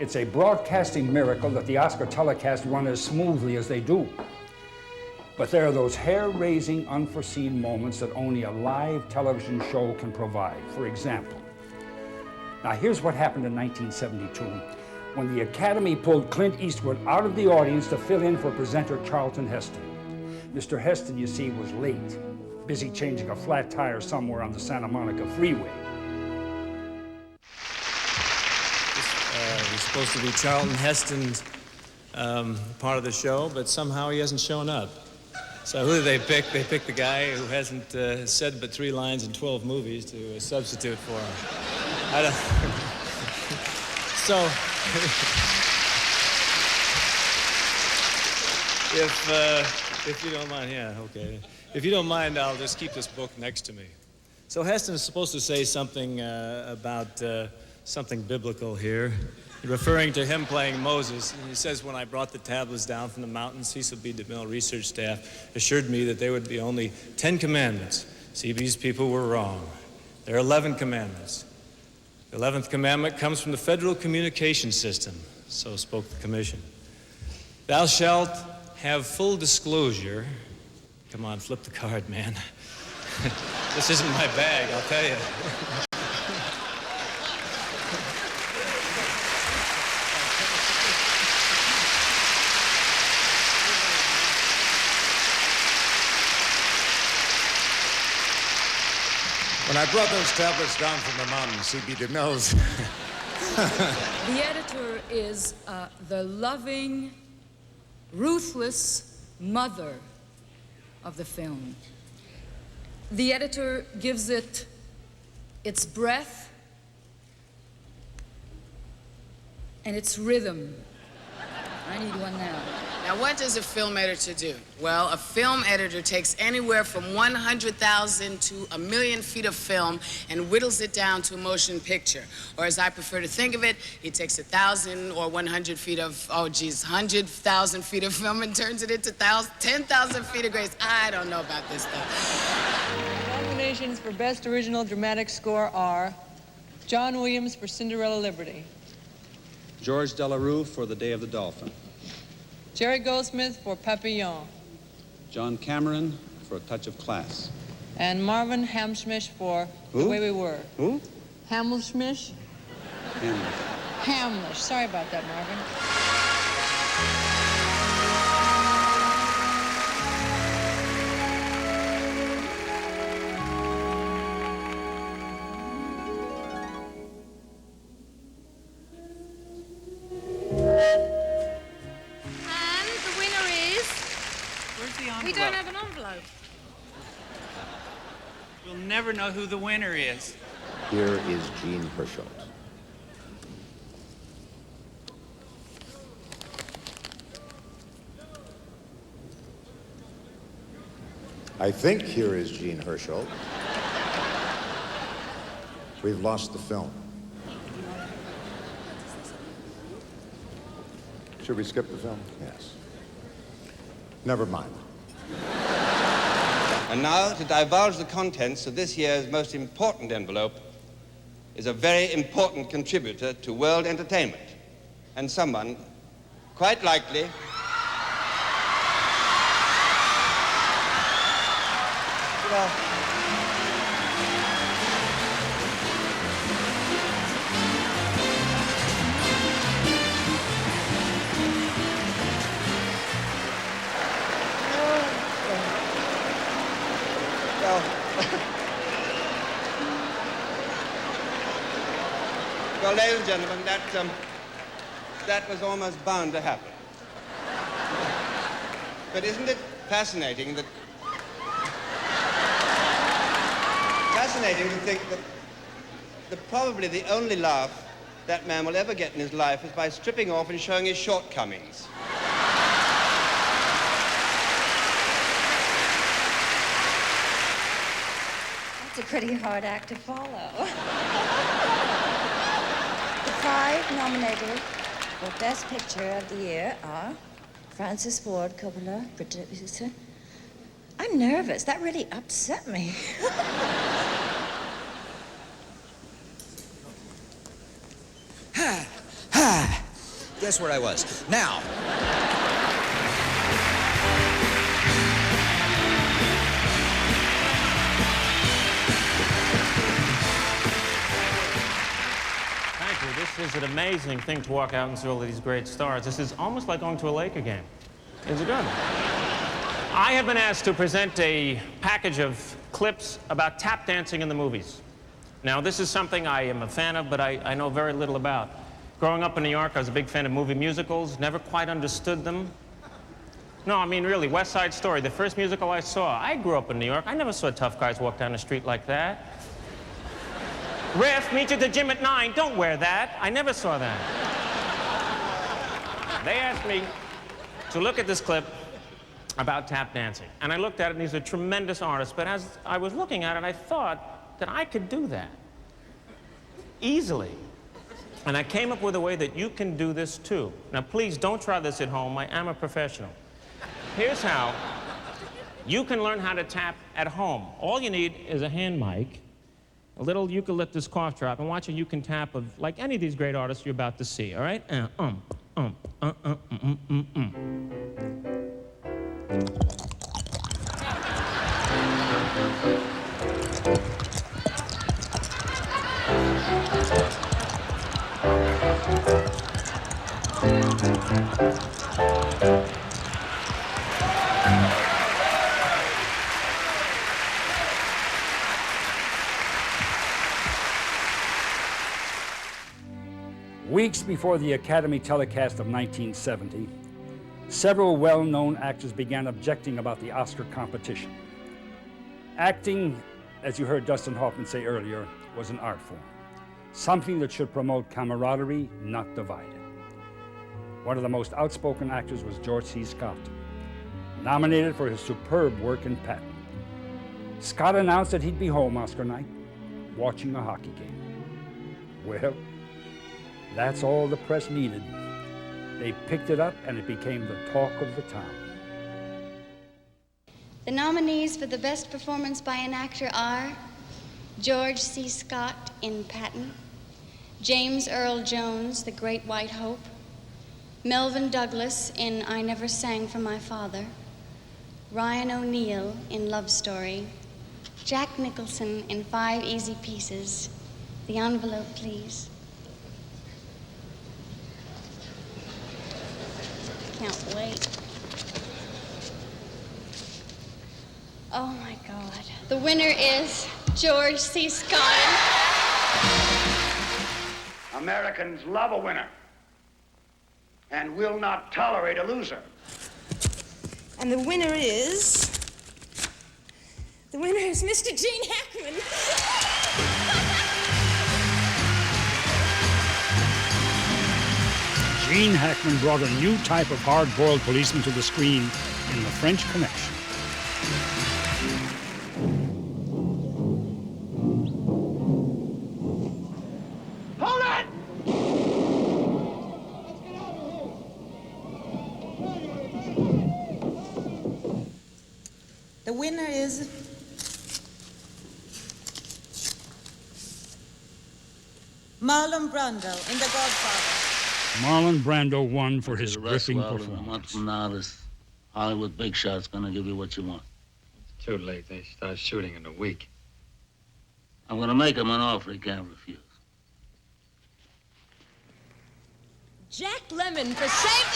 It's a broadcasting miracle that the Oscar telecasts run as smoothly as they do. But there are those hair-raising, unforeseen moments that only a live television show can provide. For example, now here's what happened in 1972 when the Academy pulled Clint Eastwood out of the audience to fill in for presenter Charlton Heston. Mr. Heston, you see, was late, busy changing a flat tire somewhere on the Santa Monica Freeway. This was supposed to be Charlton Heston's part of the show, but somehow he hasn't shown up. So who did they pick? They picked the guy who hasn't said but 3 lines in 12 movies to substitute for him. I don't... So... If you don't mind, yeah, okay. If you don't mind, I'll just keep this book next to me. So Heston is supposed to say something about something biblical here, referring to him playing Moses. And he says, when I brought the tablets down from the mountain, Cecil B. DeMille research staff assured me that there would be only 10 commandments. CB's people were wrong. There are 11 commandments. The 11th commandment comes from the Federal Communications System, so spoke the commission. Thou shalt have full disclosure. Come on, flip the card, man. This isn't my bag, I'll tell you. When I brought those tablets down from the mountain, C.B. DeMille's... The editor is the loving, ruthless mother of the film. The editor gives it its breath and its rhythm. I need one now. Now, what does a film editor do? Well, a film editor takes anywhere from 100,000 to 1,000,000 feet of film and whittles it down to a motion picture. Or as I prefer to think of it, he takes 1,000 or 100 feet of, 100,000 feet of film and turns it into 10,000 feet of grace. I don't know about this stuff. Nominations for Best Original Dramatic Score are John Williams for Cinderella Liberty, George Delarue for The Day of the Dolphin, Jerry Goldsmith for Papillon, John Cameron for A Touch of Class. and Marvin Hamschmish for Who? The Way We Were. Who? Hamschmish? Hamlet. Hamlish. Sorry about that, Marvin. And the winner is... Where's the envelope? We don't have an envelope. We'll never know who the winner is. Here is Jean Hersholt. I think here is Jean Hersholt. We've lost the film. Should we skip the film? Yes. Never mind. And now, to divulge the contents of this year's most important envelope is a very important contributor to world entertainment, and someone, quite likely, well, ladies and gentlemen, that was almost bound to happen. But isn't it fascinating that... Fascinating to think that probably the only laugh that man will ever get in his life is by stripping off and showing his shortcomings. It's a pretty hard act to follow. The 5 nominated for Best Picture of the Year are Francis Ford Coppola, producer. I'm nervous. That really upset me. guess where I was. Now. Thank you. This is an amazing thing to walk out and see all of these great stars. This is almost like going to a Laker game. Is it good? I have been asked to present a package of clips about tap dancing in the movies. Now, this is something I am a fan of, but I know very little about. Growing up in New York, I was a big fan of movie musicals, never quite understood them. No, I mean, really, West Side Story, the first musical I saw. I grew up in New York. I never saw tough guys walk down the street like that. Riff, meet you at the gym at 9. Don't wear that. I never saw that. They asked me to look at this clip about tap dancing. And I looked at it, and these are tremendous artists. But as I was looking at it, I thought that I could do that easily. And I came up with a way that you can do this too. Now, please don't try this at home. I am a professional. Here's how you can learn how to tap at home. All you need is a hand mic, a little eucalyptus cough drop, and watch a you can tap of like any of these great artists you're about to see, all right? Weeks before the Academy telecast of 1970, several well-known actors began objecting about the Oscar competition. Acting, as you heard Dustin Hoffman say earlier, was an art form, something that should promote camaraderie, not divide it. One of the most outspoken actors was George C. Scott, nominated for his superb work in Patton. Scott announced that he'd be home Oscar night, watching a hockey game. Well, that's all the press needed. They picked it up and it became the talk of the town. The nominees for the best performance by an actor are George C. Scott in Patton, James Earl Jones, The Great White Hope, Melvin Douglas in I Never Sang for My Father, Ryan O'Neal in Love Story, Jack Nicholson in 5 Easy Pieces. The envelope, please. Can't wait. Oh my God. The winner is George C. Scott. Americans love a winner and will not tolerate a loser. And the winner is Mr. Gene Hackman. Gene Hackman brought a new type of hard-boiled policeman to the screen in The French Connection. Hold it! The winner is Marlon Brando in The Godfather. Marlon Brando won for his gripping A performance. month from now, this Hollywood big shot's gonna give you what you want. It's too late. They start shooting in a week. I'm gonna make him an offer he can't refuse. Jack Lemmon for Save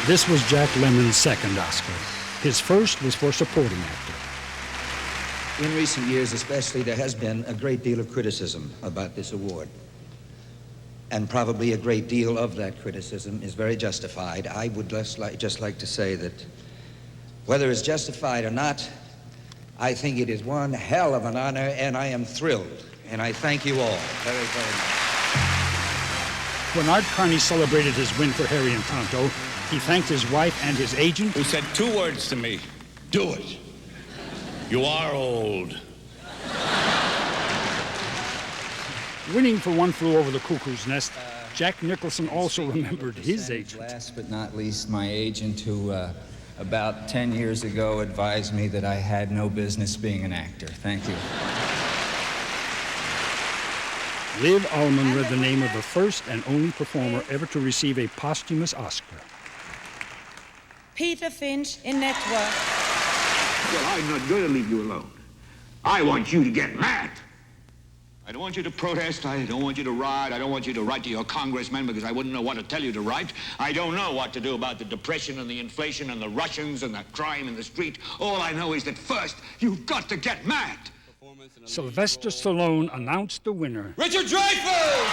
the This was Jack Lemmon's second Oscar. His first was for supporting actor. In recent years especially, there has been a great deal of criticism about this award. And probably a great deal of that criticism is very justified. I would just like to say that whether it's justified or not, I think it is one hell of an honor, and I am thrilled. And I thank you all very, very much. When Art Carney celebrated his win for Harry and Tonto, he thanked his wife and his agent, who said 2 words to me: do it. You are old. Winning for One Flew Over the Cuckoo's Nest, Jack Nicholson also remembered his agent. Last but not least, my agent, who about 10 years ago, advised me that I had no business being an actor. Thank you. Liv Ullmann read the name of the first and only performer ever to receive a posthumous Oscar. Peter Finch in Network. Well, I'm not going to leave you alone. I want you to get mad. I don't want you to protest. I don't want you to riot. I don't want you to write to your congressman because I wouldn't know what to tell you to write. I don't know what to do about the depression and the inflation and the Russians and the crime in the street. All I know is that first, you've got to get mad. Sylvester Stallone announced the winner. Richard Dreyfuss!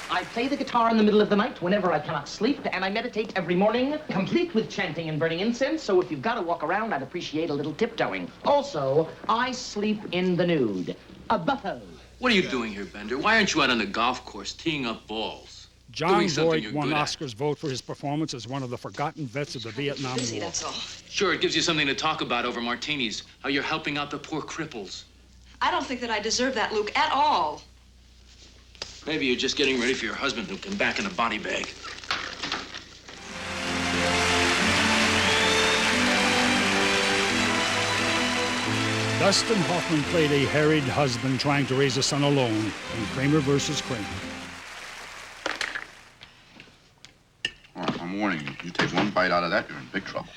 I play the guitar in the middle of the night whenever I cannot sleep, and I meditate every morning, complete with chanting and burning incense, so if you've got to walk around, I'd appreciate a little tiptoeing. Also, I sleep in the nude. A buffo. What are you doing here, Bender? Why aren't you out on the golf course teeing up balls? John Voight won Oscar's vote for his performance as one of the forgotten vets of the Vietnam War. That's all. Sure, it gives you something to talk about over martinis, how you're helping out the poor cripples. I don't think that I deserve that, Luke, at all. Maybe you're just getting ready for your husband who came back in a body bag. Dustin Hoffman played a harried husband trying to raise a son alone in Kramer versus Kramer. I'm warning you. You take one bite out of that, you're in big trouble.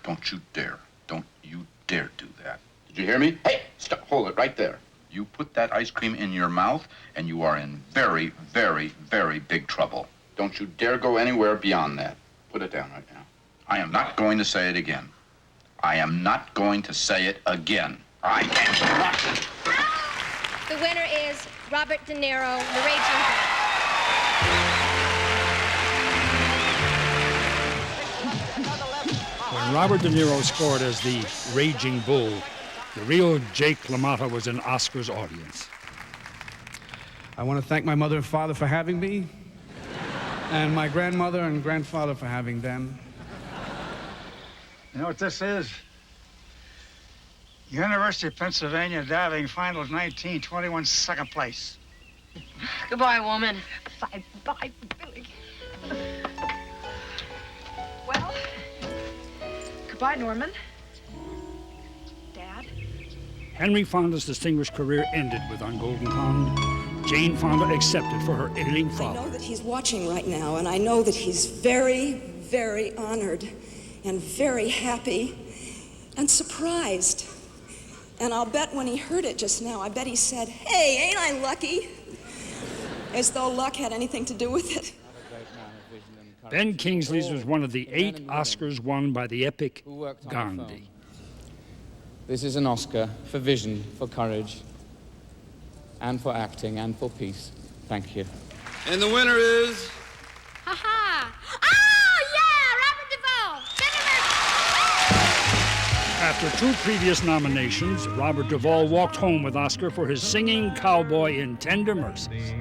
Don't you dare. Don't you dare do that. Did you hear me? Hey, stop. Hold it right there. You put that ice cream in your mouth, and you are in very, very, very big trouble. Don't you dare go anywhere beyond that. Put it down right now. I am not going to say it again. I am not going to say it again. I am not. The winner is Robert De Niro, The Raging Bull. When Robert De Niro scored as the Raging Bull, the real Jake LaMotta was in Oscar's audience. I want to thank my mother and father for having me, and my grandmother and grandfather for having them. You know what this is? University of Pennsylvania diving finals 1921, second place. Goodbye, woman. Bye, Billy. Well, goodbye, Norman. Dad. Henry Fonda's distinguished career ended with On Golden Pond. Jane Fonda accepted for her ailing I father. know that he's watching right now, and I know that he's very, very honored and very happy and surprised. And I'll bet when he heard it just now, I bet he said, "Hey, ain't I lucky?" As though luck had anything to do with it. Ben Kingsley's was one of the 8 Oscars won by the epic Gandhi. This is an Oscar for vision, for courage, and for acting, and for peace. Thank you. And the winner is... Ha-ha! Oh, yeah! Robert Duvall! After 2 previous nominations, Robert Duvall walked home with Oscar for his singing cowboy in Tender Mercies.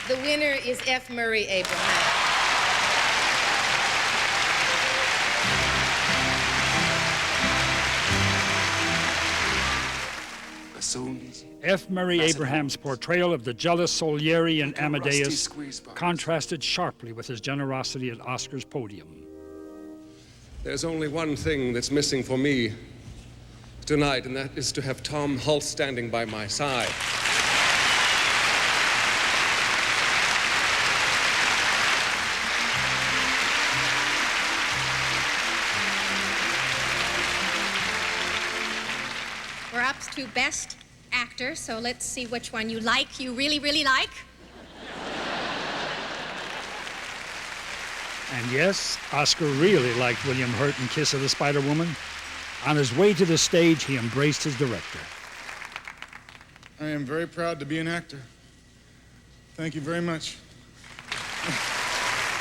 The winner is F. Murray Abraham. F. Murray Abraham's portrayal of the jealous Salieri in Amadeus contrasted sharply with his generosity at Oscar's podium. There's only one thing that's missing for me tonight, and that is to have Tom Hulce standing by my side. We're up to Best Actor, so let's see which one you like, you really, really like. And yes, Oscar really liked William Hurt in Kiss of the Spider Woman. On his way to the stage, he embraced his director. I am very proud to be an actor. Thank you very much.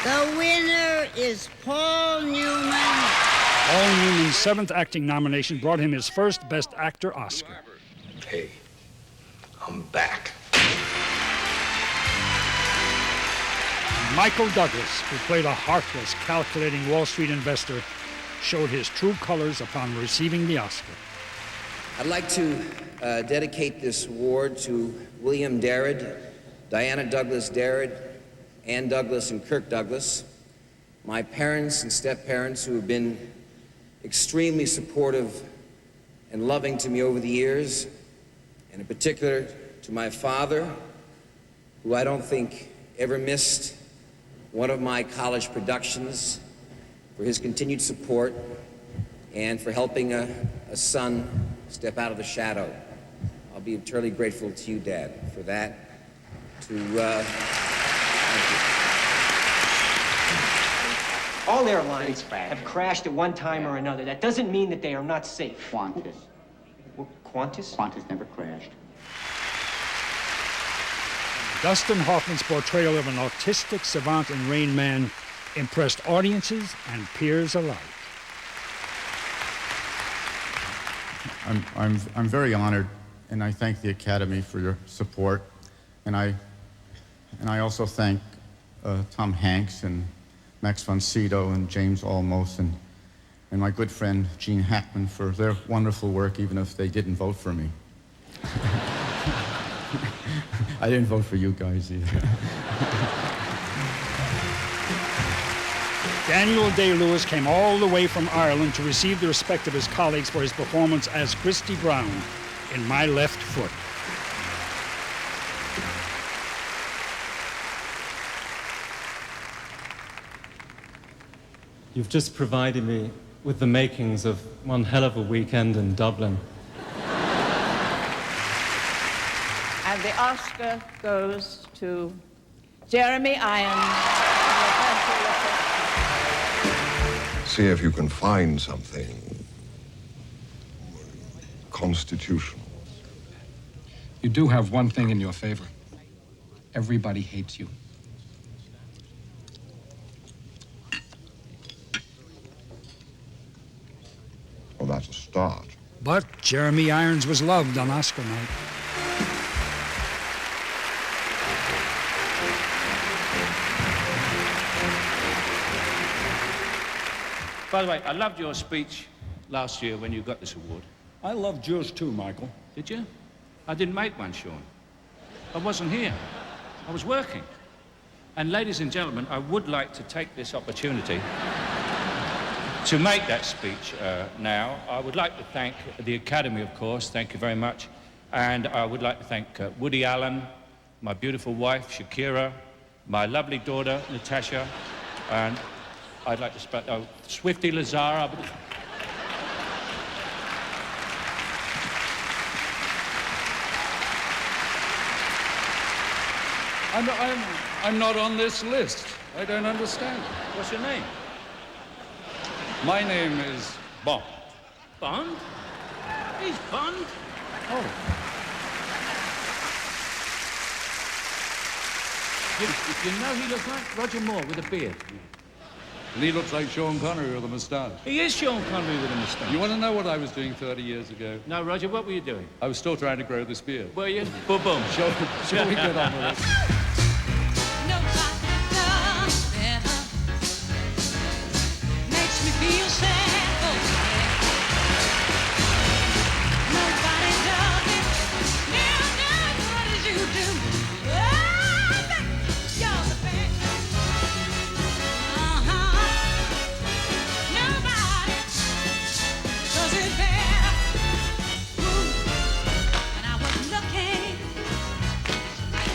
The winner is Paul Newman. Paul Newman's 7th acting nomination brought him his first Best Actor Oscar. Hey, I'm back. Michael Douglas, who played a heartless, calculating Wall Street investor, showed his true colors upon receiving the Oscar. I'd like to dedicate this award to William Darrad, Diana Douglas Darrad, Ann Douglas and Kirk Douglas, my parents and step-parents who have been extremely supportive and loving to me over the years, and in particular to my father, who I don't think ever missed one of my college productions, for his continued support and for helping a son step out of the shadow. I'll be eternally grateful to you, Dad, for that. Thank you. All airlines have crashed at one time or another. That doesn't mean that they are not safe. Qantas. Qantas? Qantas never crashed. Dustin Hoffman's portrayal of an autistic savant in Rain Man impressed audiences and peers alike. I'm very honored, and I thank the Academy for your support, and I also thank Tom Hanks and Max von Sydow and James Olmos and my good friend Gene Hackman for their wonderful work, even if they didn't vote for me. I didn't vote for you guys either. Daniel Day-Lewis came all the way from Ireland to receive the respect of his colleagues for his performance as Christy Brown in My Left Foot. You've just provided me with the makings of one hell of a weekend in Dublin. And the Oscar goes to Jeremy Irons. See if you can find something constitutional. You do have one thing in your favor. Everybody hates you. Well, that's a start. But Jeremy Irons was loved on Oscar night. By the way, I loved your speech last year when you got this award. I loved yours too, Michael. Did you? I didn't make one, Sean. I wasn't here. I was working. And ladies and gentlemen, I would like to take this opportunity to make that speech now. I would like to thank the Academy, of course. Thank you very much. And I would like to thank Woody Allen, my beautiful wife, Shakira, my lovely daughter, Natasha, and I'd like to spell Swifty Lazara. I'm not on this list. I don't understand. What's your name? My name is Bond. Bond? He's Bond? Oh. You know he looks like Roger Moore with a beard. And he looks like Sean Connery with a moustache. He is Sean Connery with a moustache. You want to know what I was doing 30 years ago? No, Roger, what were you doing? I was still trying to grow this beard. Were you? Boom, boom. Shall we get on with it?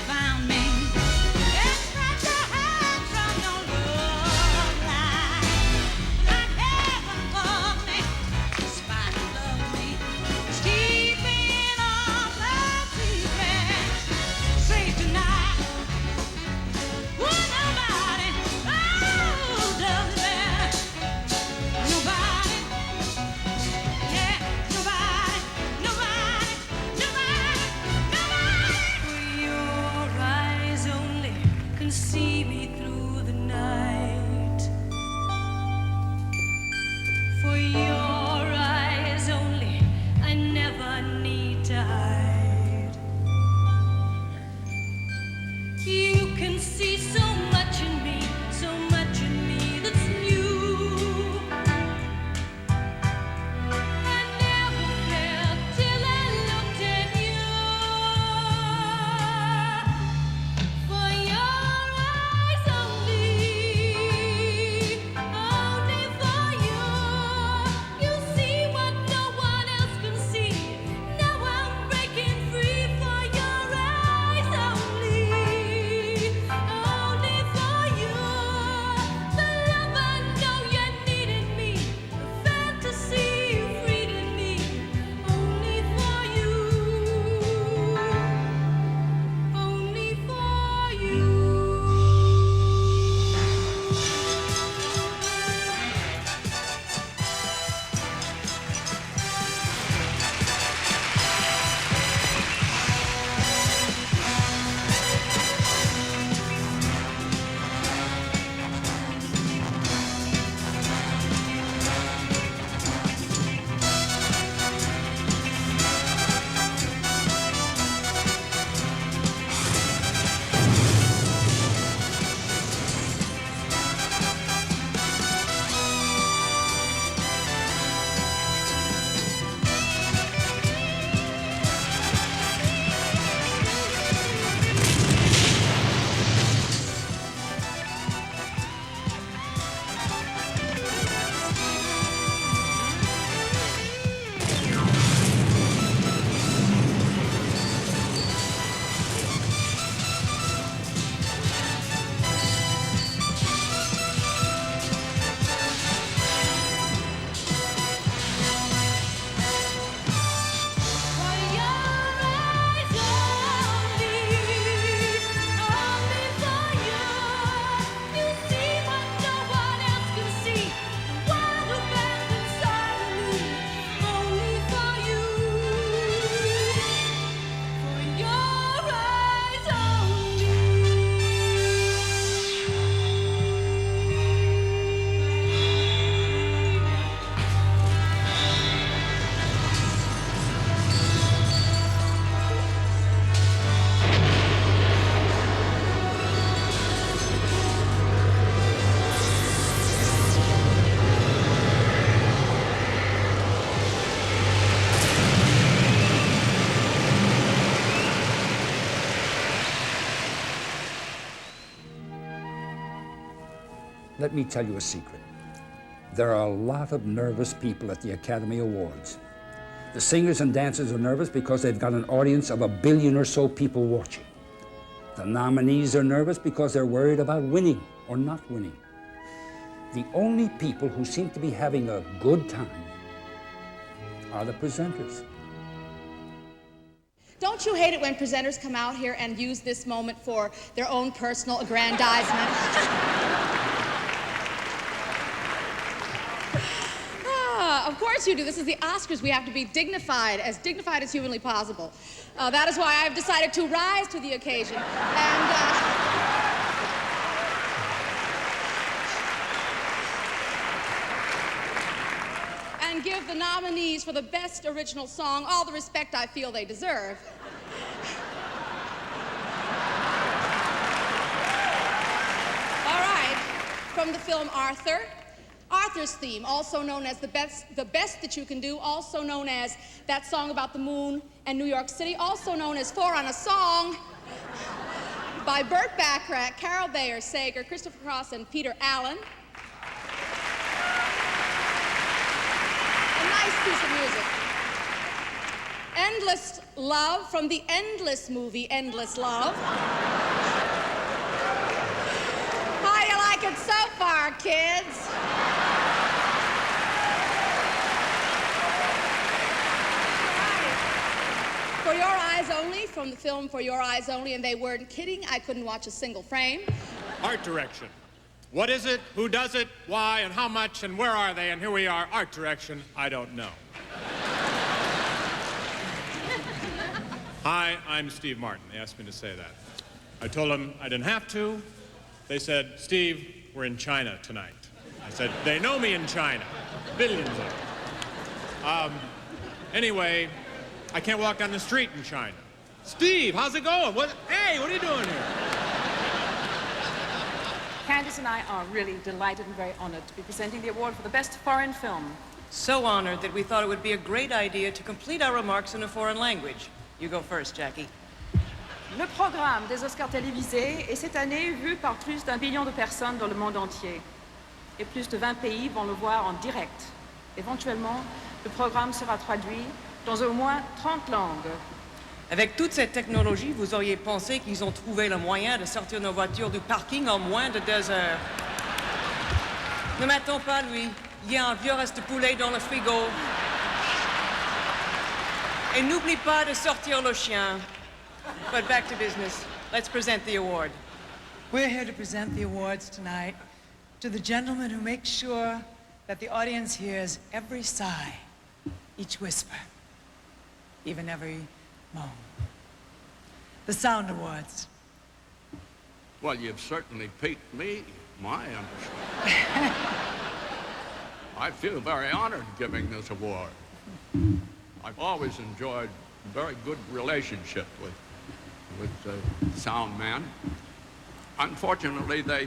Found me. Let me tell you a secret. There are a lot of nervous people at the Academy Awards. The singers and dancers are nervous because they've got an audience of 1 billion or so people watching. The nominees are nervous because they're worried about winning or not winning. The only people who seem to be having a good time are the presenters. Don't you hate it when presenters come out here and use this moment for their own personal aggrandizement? Of course you do. This is the Oscars. We have to be dignified as humanly possible. That is why I've decided to rise to the occasion and give the nominees for the Best Original Song all the respect I feel they deserve. All right, from the film Arthur, Arthur's theme, also known as the best that you can do, also known as that song about the moon and New York City, also known as Four on a Song, by Burt Bacharach, Carol Bayer Sager, Christopher Cross, and Peter Allen. A nice piece of music. Endless Love from the Endless movie, Endless Love. How you like it so far, kids? For Your Eyes Only, from the film For Your Eyes Only, and they weren't kidding, I couldn't watch a single frame. Art direction. What is it? Who does it? Why? And how much? And where are they? And here we are. Art direction. I don't know. Hi, I'm Steve Martin. They asked me to say that. I told them I didn't have to. They said, Steve, we're in China tonight. I said, they know me in China. Billions of them. Anyway, I can't walk down the street in China. Steve, how's it going? Hey, what are you doing here? Candace and I are really delighted and very honored to be presenting the award for the best foreign film. So honored that we thought it would be a great idea to complete our remarks in a foreign language. You go first, Jackie. Le programme des Oscars télévisés est cette année vu par plus d'1 billion de personnes dans le monde entier. Et plus de 20 pays vont le voir en direct. Éventuellement, le programme sera traduit dans au moins 30 langues. Avec toute cette technologie, vous auriez pensé qu'ils ont trouvé le moyen de sortir nos voitures du parking en moins de 2 heures. Ne m'attends pas, lui. Il y a un vieux reste de poulet dans le frigo. Et n'oublie pas de sortir le chien. But back to business. Let's present the award. We're here to present the awards tonight to the gentleman who makes sure that the audience hears every sigh, each whisper, even every moan. The Sound Awards. Well, you've certainly piqued me, my ambition. I feel very honored giving this award. I've always enjoyed a very good relationship with the sound man. Unfortunately, they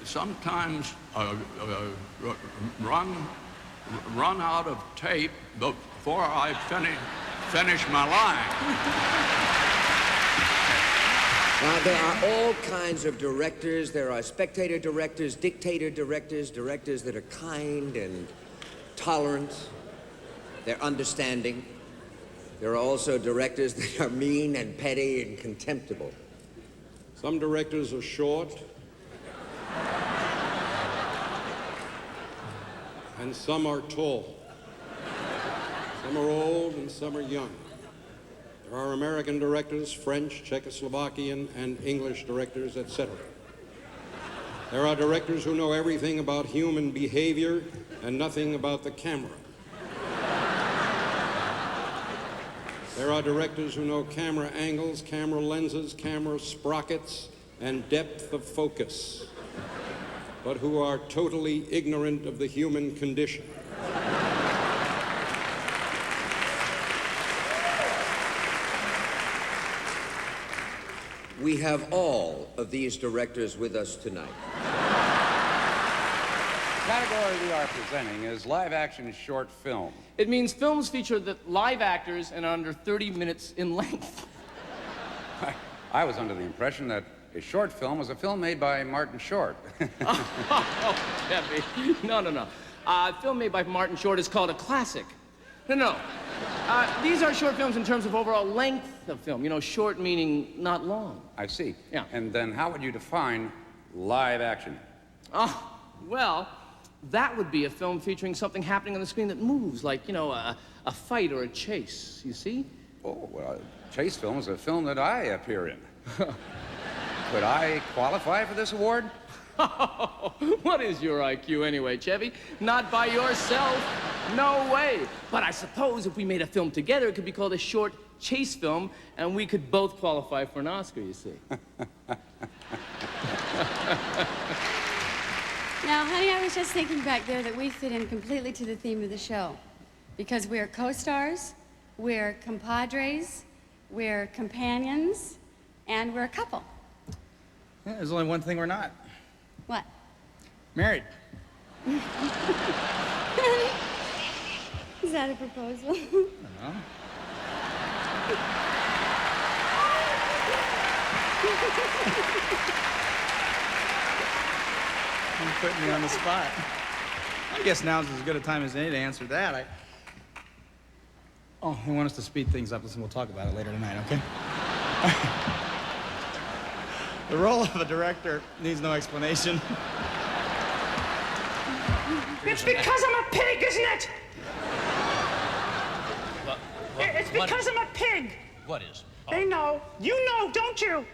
sometimes run out of tape before I finish my line. There are all kinds of directors. There are spectator directors, dictator directors, directors that are kind and tolerant. They're understanding. There are also directors that are mean and petty and contemptible. Some directors are short. And some are tall. Some are old and some are young. There are American directors, French, Czechoslovakian, and English directors, etc. There are directors who know everything about human behavior and nothing about the camera. There are directors who know camera angles, camera lenses, camera sprockets, and depth of focus, but who are totally ignorant of the human condition. We have all of these directors with us tonight. The category we are presenting is live-action short film. It means films feature the live actors and are under 30 minutes in length. I was under the impression that A short film is a film made by Martin Short. Oh, Debbie. No. A film made by Martin Short is called a classic. No. These are short films in terms of overall length of film. You know, short meaning not long. I see. Yeah. And then how would you define live action? Oh, well, that would be a film featuring something happening on the screen that moves, like, you know, a fight or a chase, you see? Oh, well, a chase film is a film that I appear in. Could I qualify for this award? What is your IQ anyway, Chevy? Not by yourself. No way. But I suppose if we made a film together, it could be called a short chase film, and we could both qualify for an Oscar, you see. Now, honey, I was just thinking back there that we fit in completely to the theme of the show. Because we're co-stars, we're compadres, we're companions, and we're a couple. Yeah, there's only one thing we're not. What? Married. Is that a proposal? I don't know. You're putting me on the spot. I guess now's as good a time as any to answer that. Oh, we want us to speed things up. Listen, we'll talk about it later tonight, okay? The role of a director needs no explanation. It's because I'm a pig, isn't it? It's because I'm a pig. What is? They know. You know, don't you?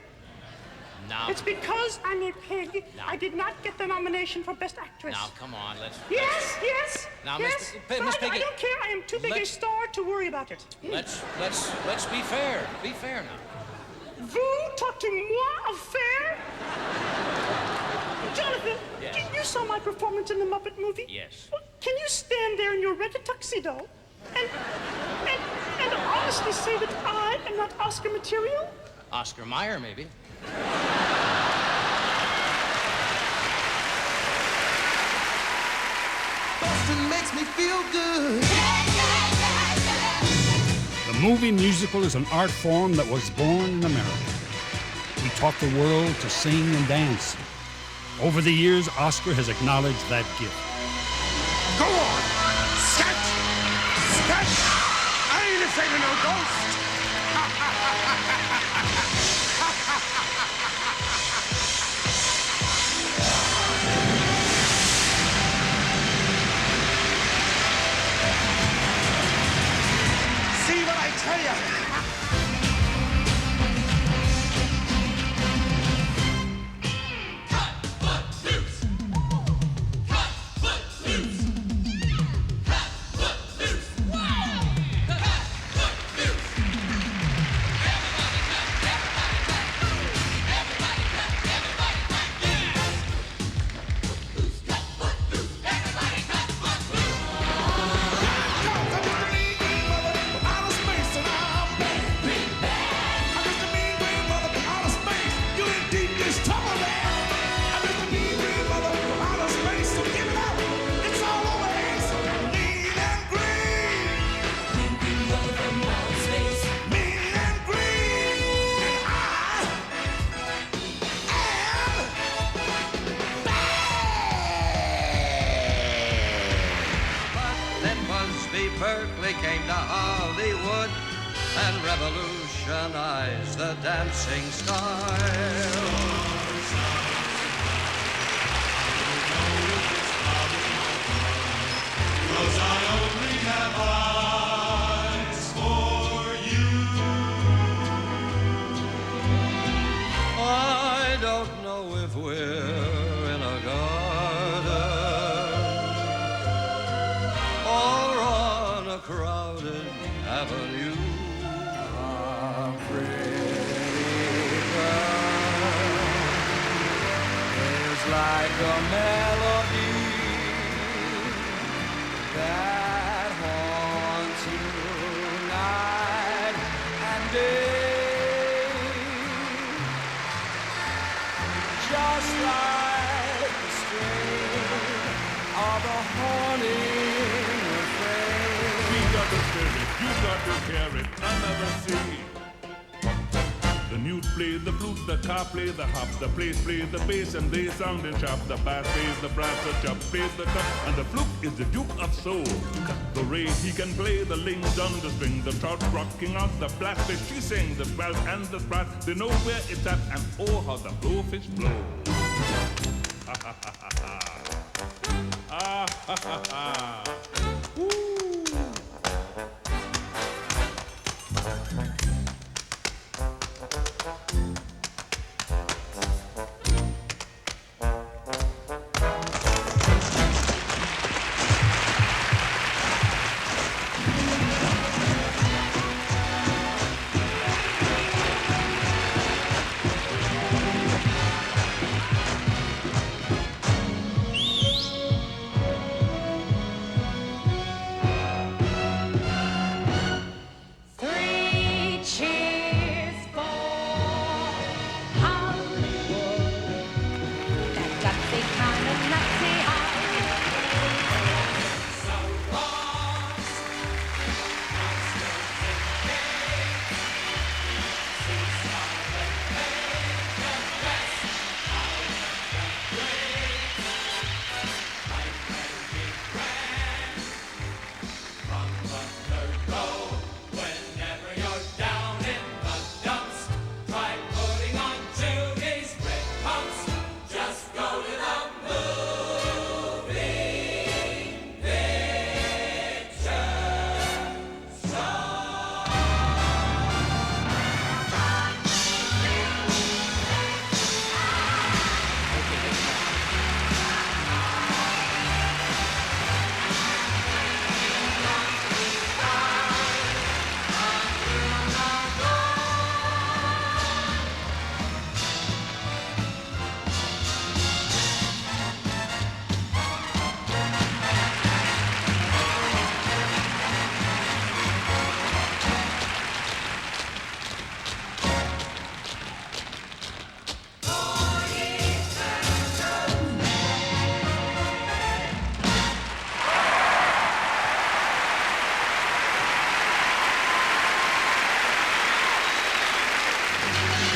Now. It's because I'm a pig. I did not get the nomination for Best Actress. Now, come on, let's... Yes. Now, yes. Miss Piggy... I don't care. I am too big a star to worry about it. Let's be fair. Be fair now. Vous talk to moi of fair? Jonathan, Yes. you saw my performance in the Muppet movie? Yes. Can you stand there in your red tuxedo and honestly say that I am not Oscar material? Oscar Mayer, maybe. Boston makes me feel good. The movie musical is an art form that was born in America. We taught the world to sing and dance. Over the years, Oscar has acknowledged that gift. Go on! Sketch! Sketch! I ain't afraid of no ghost! See what I tell you? Berkeley came to Hollywood and revolutionized the dancing style. Cause I only have eyes for you. I don't know if we're in a garden or on a crowded avenue. A pretty girl is like a melody that haunts you night and day, just like the string of a haunting refrain. We got to feel it, you got to hear it, another see. The new play the flute, the car play the hop, the place play the bass, and they sound in sharp. The bass plays the brass, the chop plays the cup, and the flute is the Duke of Soul. The ray he can play, the lings on the string, the trout rocking out, the blackfish she sings, the swell and the sprat, they know where it's at, and oh how the blowfish blow. Ha ha ha ha ha. Ah ha ha ha. Woo.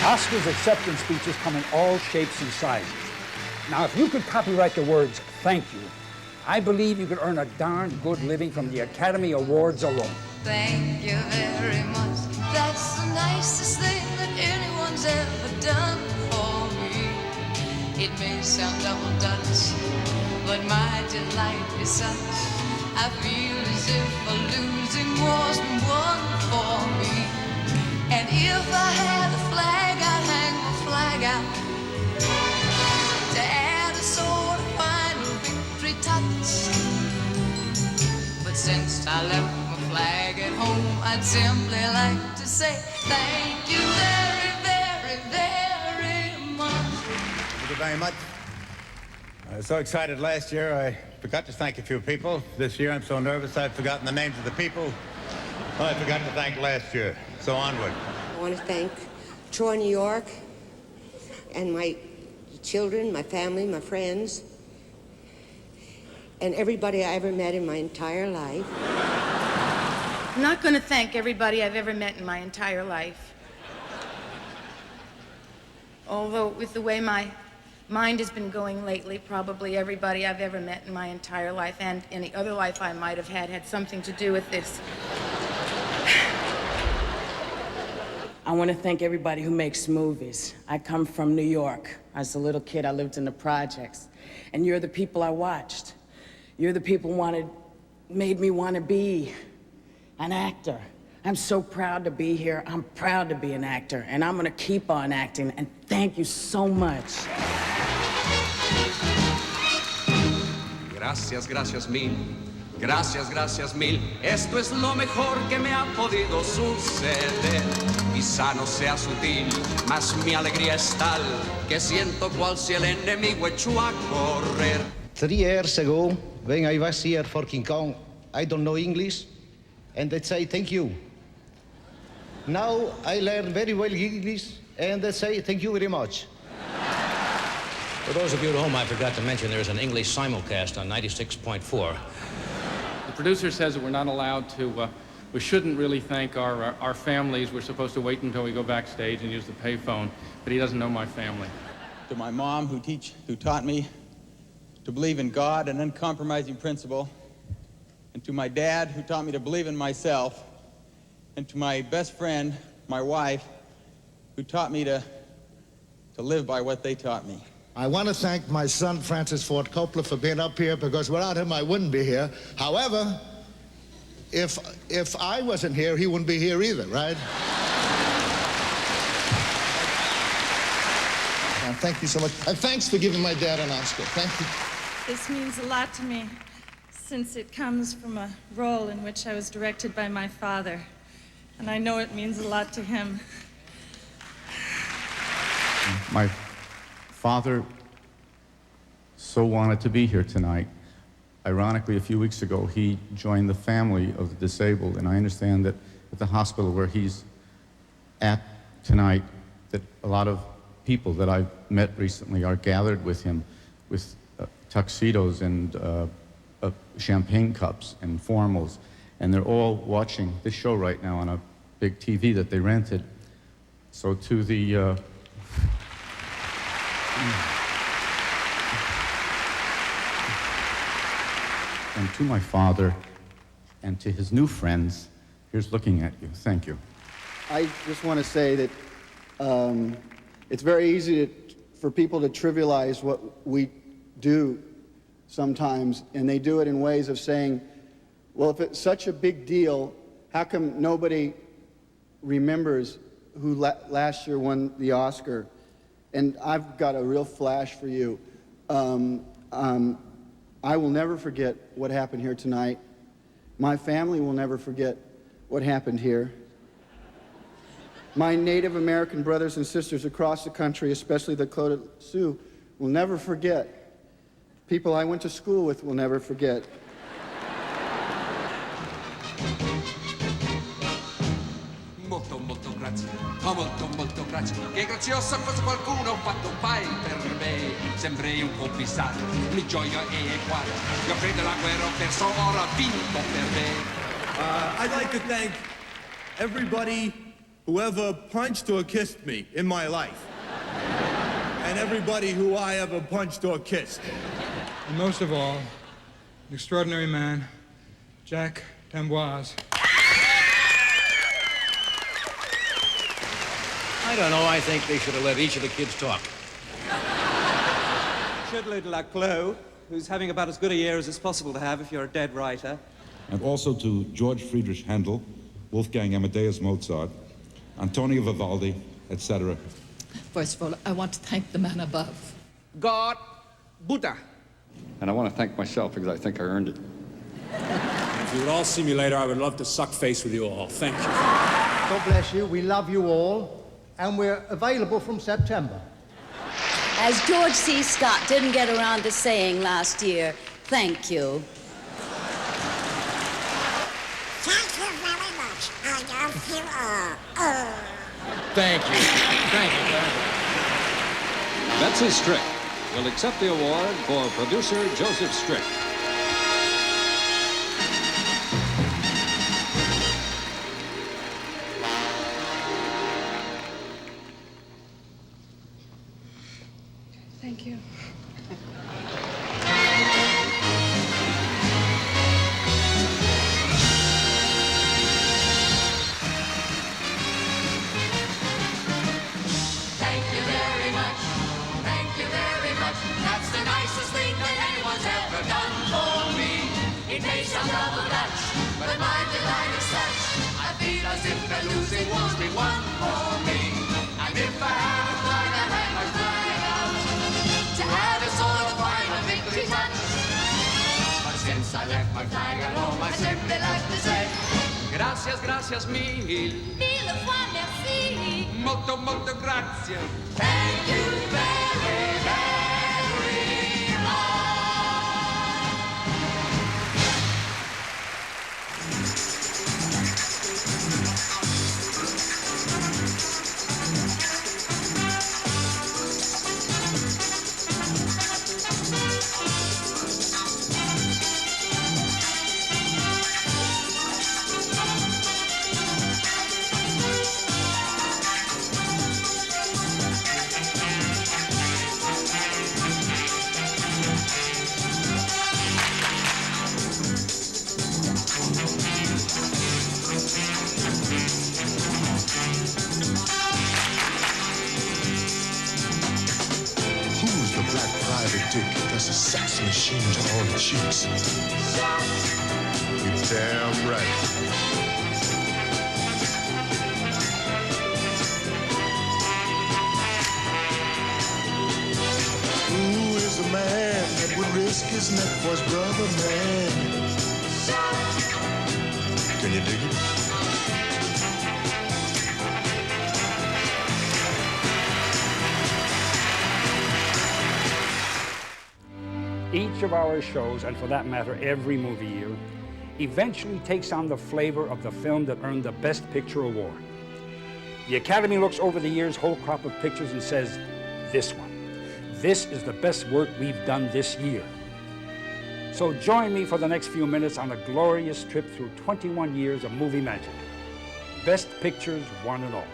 Oscar's acceptance speeches come in all shapes and sizes. Now, if you could copyright the words, "thank you," I believe you could earn a darn good living from the Academy Awards alone. Thank you very much. That's the nicest thing that anyone's ever done for me. It may sound double Dutch, but my delight is such. I feel as if a losing war's been won for me. And if I had a flag, I'd hang my flag out to add a sort of final victory touch. But since I left my flag at home, I'd simply like to say thank you very, very, very much. Thank you very much. I was so excited last year, I forgot to thank a few people. This year, I'm so nervous, I've forgotten the names of the people I forgot to thank last year. So onward. I want to thank Troy, New York, and my children, my family, my friends, and everybody I ever met in my entire life. I'm not going to thank everybody I've ever met in my entire life. Although, with the way my mind has been going lately, probably everybody I've ever met in my entire life and any other life I might have had something to do with this. I want to thank everybody who makes movies. I come from New York. As a little kid, I lived in the projects. And you're the people I watched. You're the people made me want to be an actor. I'm so proud to be here. I'm proud to be an actor. And I'm going to keep on acting. And thank you so much. Gracias, gracias mil. Gracias, gracias mil. Esto es lo mejor que me ha podido suceder. Quizá no sea sutil, mas mi alegría es tal que siento cual si el enemigo echó a correr. 3 years ago, when I was here for King Kong, I don't know English, and they say thank you. Now I learn very well English, and they say thank you very much. For those of you at home, I forgot to mention there's an English simulcast on 96.4. The producer says that we're not allowed to We shouldn't really thank our families. We're supposed to wait until we go backstage and use the payphone, but he doesn't know my family. To my mom, who taught me to believe in God, an uncompromising principle, and to my dad, who taught me to believe in myself, and to my best friend, my wife, who taught me to live by what they taught me. I want to thank my son, Francis Ford Coppola, for being up here, because without him, I wouldn't be here. However, if I wasn't here, he wouldn't be here either, right? Thank you so much. And thanks for giving my dad an Oscar. Thank you. This means a lot to me, since it comes from a role in which I was directed by my father. And I know it means a lot to him. My father so wanted to be here tonight. Ironically, a few weeks ago, he joined the family of the disabled, and I understand that at the hospital where he's at tonight, that a lot of people that I've met recently are gathered with him with tuxedos and champagne cups and formals, and they're all watching this show right now on a big TV that they rented. So to the and to my father and to his new friends, here's looking at you. Thank you. I just want to say that it's very easy for people to trivialize what we do sometimes, and they do it in ways of saying, well, if it's such a big deal, how come nobody remembers who last year won the Oscar? And I've got a real flash for you. I will never forget what happened here tonight. My family will never forget what happened here. My Native American brothers and sisters across the country, especially the Dakota Sioux, will never forget. People I went to school with will never forget. Molto, molto grazie, oh, molto, molto grazie. Che graziosa cosa qualcuno ha fatto mai per me. Sembrei un commissario, mi gioia e è qua. Io credo la guerra ho perso, ora vinto per me. I'd like to thank everybody who ever punched or kissed me in my life. And everybody who I ever punched or kissed. And most of all, an extraordinary man, Jack D'Amboise. I don't know. I think they should have let each of the kids talk. Chedley de la Clos, who's having about as good a year as it's possible to have if you're a dead writer. And also to George Friedrich Handel, Wolfgang Amadeus Mozart, Antonio Vivaldi, etc. First of all, I want to thank the man above. God, Buddha. And I want to thank myself because I think I earned it. If you would all see me later, I would love to suck face with you all. Thank you. God bless you. We love you all. And we're available from September. As George C. Scott didn't get around to saying last year, thank you. Thank you very much. I love you all. Thank you. Thank you, Dad. Betsy Strick will accept the award for producer Joseph Strick. Thank you. Thank you very much. Thank you very much. That's the nicest thing that anyone's ever done for me. It may sound double Dutch, but my delight is such. I feel as if the losing won't be one for me. And if I had a flag, I'd hang my flag out to add a sort of final victory touch. But since I left my flag at home, I simply like to say, gracias, gracias mil. Mille fois merci. Molto, molto grazie. Thank you very, very much. a sex machine to all the chicks. You're damn right. Who is a man that would risk his neck for his brother, man? Can you dig it? Each of our shows, and for that matter, every movie year, eventually takes on the flavor of the film that earned the Best Picture award. The Academy looks over the year's whole crop of pictures and says, this one. This is the best work we've done this year. So join me for the next few minutes on a glorious trip through 21 years of movie magic. Best Pictures, one and all.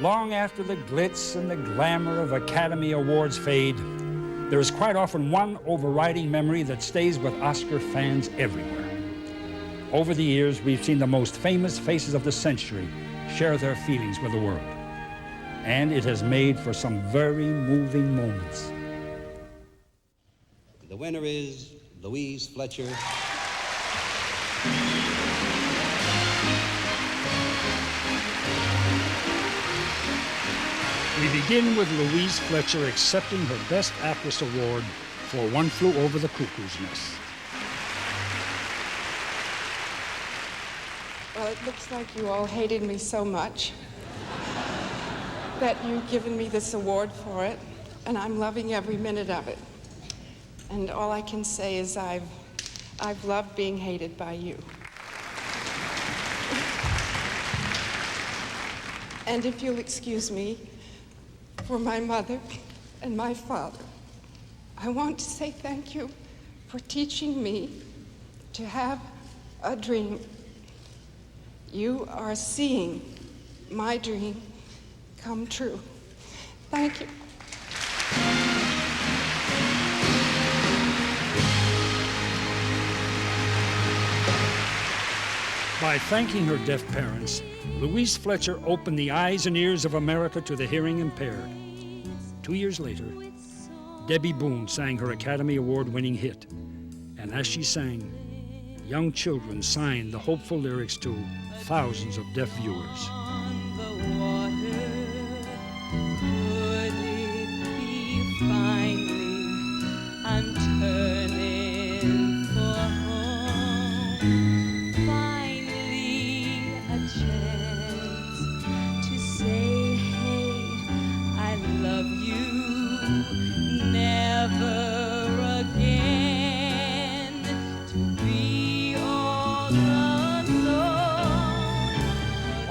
Long after the glitz and the glamour of Academy Awards fade, there is quite often one overriding memory that stays with Oscar fans everywhere. Over the years, we've seen the most famous faces of the century share their feelings with the world. And it has made for some very moving moments. The winner is Louise Fletcher. We begin with Louise Fletcher accepting her Best Actress Award for One Flew Over the Cuckoo's Nest. Well, it looks like you all hated me so much that you've given me this award for it, and I'm loving every minute of it. And all I can say is I've loved being hated by you. And if you'll excuse me, for my mother and my father, I want to say thank you for teaching me to have a dream. You are seeing my dream come true. Thank you. By thanking her deaf parents, Louise Fletcher opened the eyes and ears of America to the hearing impaired. 2 years later, Debbie Boone sang her Academy Award-winning hit, and as she sang, young children signed the hopeful lyrics to thousands of deaf viewers. I'm turning for home. Finally, a chance to say, hey, I love you. Never again to be all alone.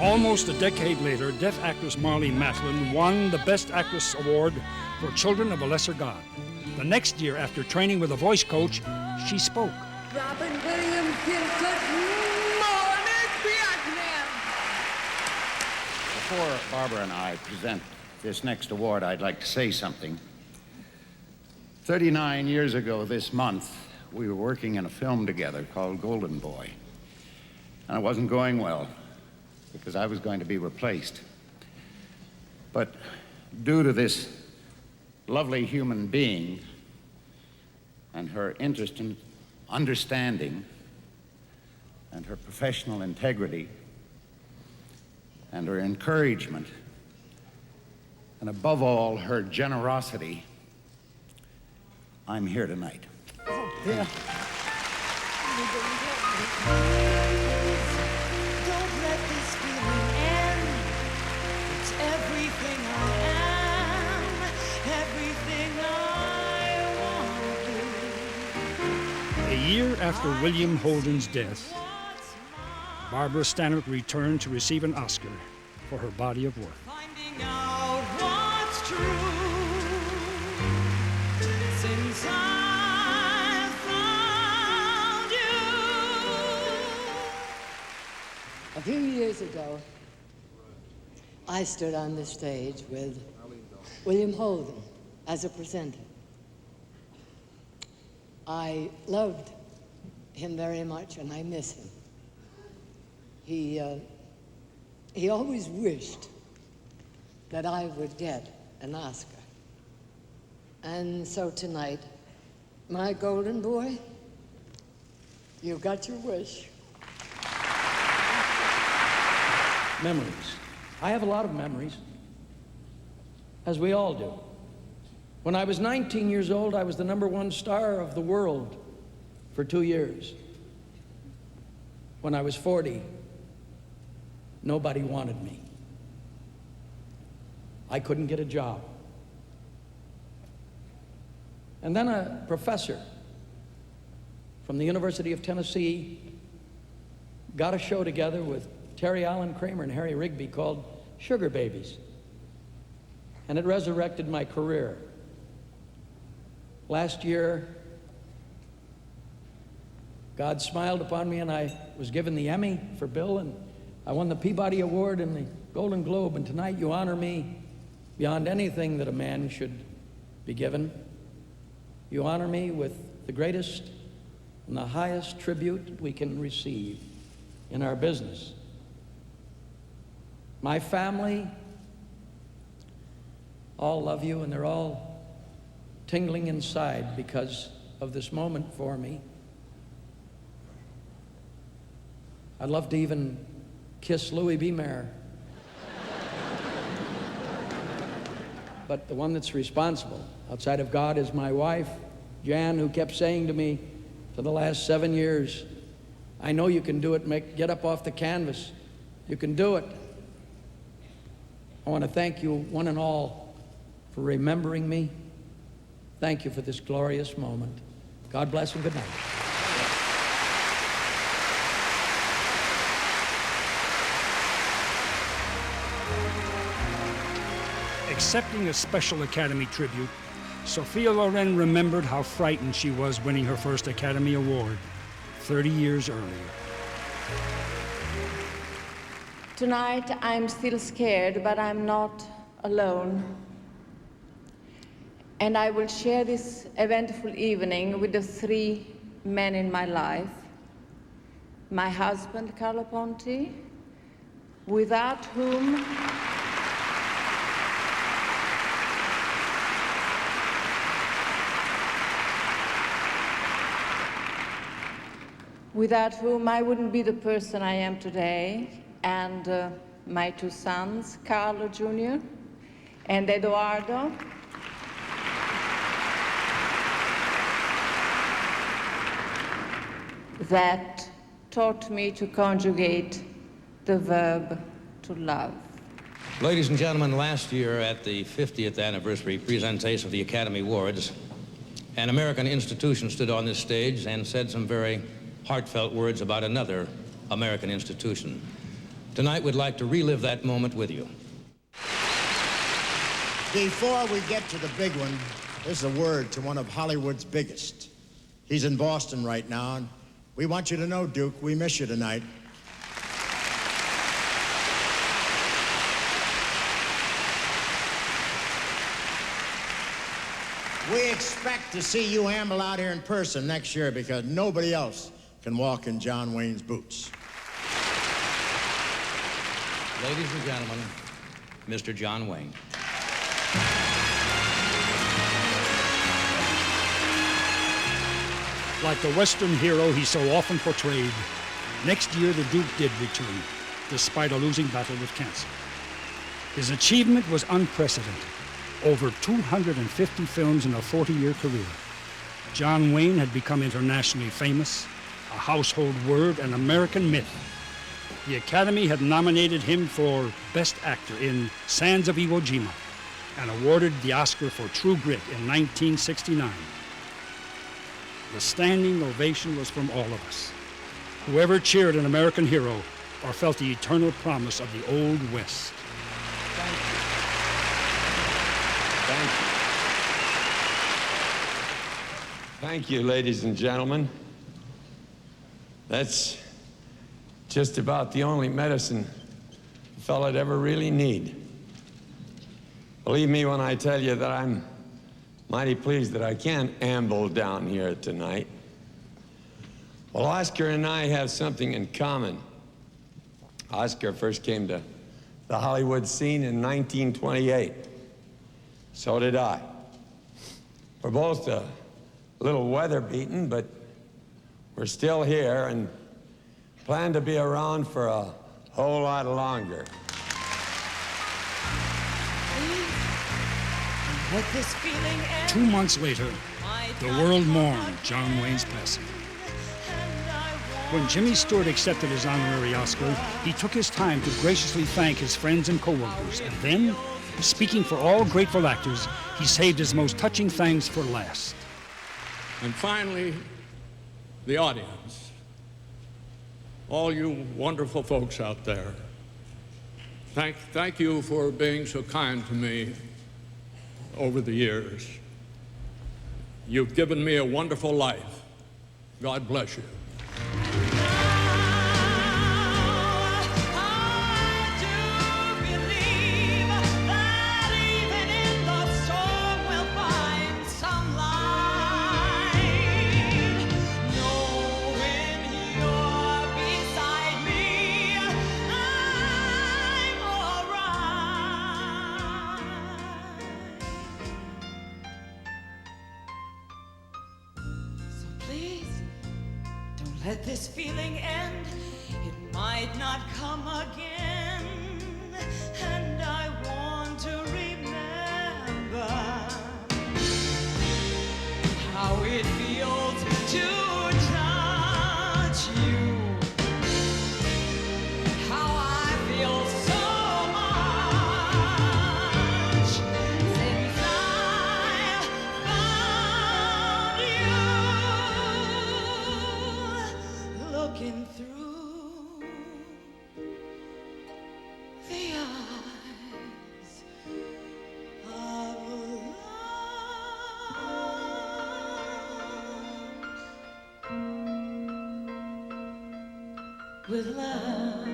Almost a decade later, deaf actress Marlee Matlin won the Best Actress Award for Children of a Lesser God. The next year, after training with a voice coach, she spoke. Robin Williams, good morning, Vietnam. Before Barbara and I present this next award, I'd like to say something. 39 years ago this month, we were working in a film together called Golden Boy. And it wasn't going well because I was going to be replaced. But due to this lovely human being and her interest in understanding and her professional integrity and her encouragement and above all her generosity, I'm here tonight. Oh, yeah. Don't let this feeling end. It's everything I am, everything I want to be. A year after William Holden's death, Barbara Stanwyck returned to receive an Oscar for her body of work. Finding out what's true since I found you. A few years ago, I stood on the stage with William Holden as a presenter. I loved him very much, and I miss him. He always wished that I would get an Oscar. And so tonight, my golden boy, you got your wish. Memories. I have a lot of memories, as we all do. When I was 19 years old, I was the #1 star of the world for 2 years. When I was 40, nobody wanted me. I couldn't get a job. And then a professor from the University of Tennessee got a show together with Terry Allen Kramer and Harry Rigby called Sugar Babies. And it resurrected my career. Last year, God smiled upon me and I was given the Emmy for Bill, and I won the Peabody Award and the Golden Globe, and tonight you honor me beyond anything that a man should be given. You honor me with the greatest and the highest tribute we can receive in our business. My family all love you, and they're all tingling inside because of this moment for me. I'd love to even kiss Louis B. Mayer. But the one that's responsible outside of God is my wife, Jan, who kept saying to me for the last 7 years, I know you can do it, get up off the canvas. You can do it. I want to thank you, one and all, for remembering me. Thank you for this glorious moment. God bless and good night. Accepting a special Academy tribute, Sophia Loren remembered how frightened she was winning her first Academy Award 30 years earlier. Tonight, I'm still scared, but I'm not alone. And I will share this eventful evening with the three men in my life. My husband, Carlo Ponti, without whom I wouldn't be the person I am today, and my two sons, Carlo Jr. and Eduardo. That taught me to conjugate the verb to love. Ladies and gentlemen, last year at the 50th anniversary presentation of the Academy Awards, an American institution stood on this stage and said some very heartfelt words about another American institution. Tonight, we'd like to relive that moment with you. Before we get to the big one, there's a word to one of Hollywood's biggest. He's in Boston right now, and we want you to know, Duke, we miss you tonight. We expect to see you amble out here in person next year because nobody else can walk in John Wayne's boots. Ladies and gentlemen, Mr. John Wayne. Like the Western hero he so often portrayed, next year the Duke did return, despite a losing battle with cancer. His achievement was unprecedented. Over 250 films in a 40-year career. John Wayne had become internationally famous, a household word, an American myth. The Academy had nominated him for Best Actor in Sands of Iwo Jima and awarded the Oscar for True Grit in 1969. The standing ovation was from all of us. Whoever cheered an American hero or felt the eternal promise of the Old West. Thank you. Thank you, ladies and gentlemen. That's just about the only medicine a fella'd ever really need. Believe me when I tell you that I'm mighty pleased that I can amble down here tonight. Well, Oscar and I have something in common. Oscar first came to the Hollywood scene in 1928. So did I. We're both a little weather-beaten, but we're still here and plan to be around for a whole lot longer. Let this feeling end. 2 months later, the world mourned John Wayne's passing. When Jimmy Stewart accepted his honorary Oscar, he took his time to graciously thank his friends and co-workers, and then, speaking for all grateful actors, he saved his most touching thanks for last. And finally, the audience. All you wonderful folks out there. Thank you for being so kind to me over the years. You've given me a wonderful life. God bless you. Let this feeling end, it might not come again. And I want to remember how it feels to touch you. How I feel so much since I found you. Looking through the eyes of love. with love.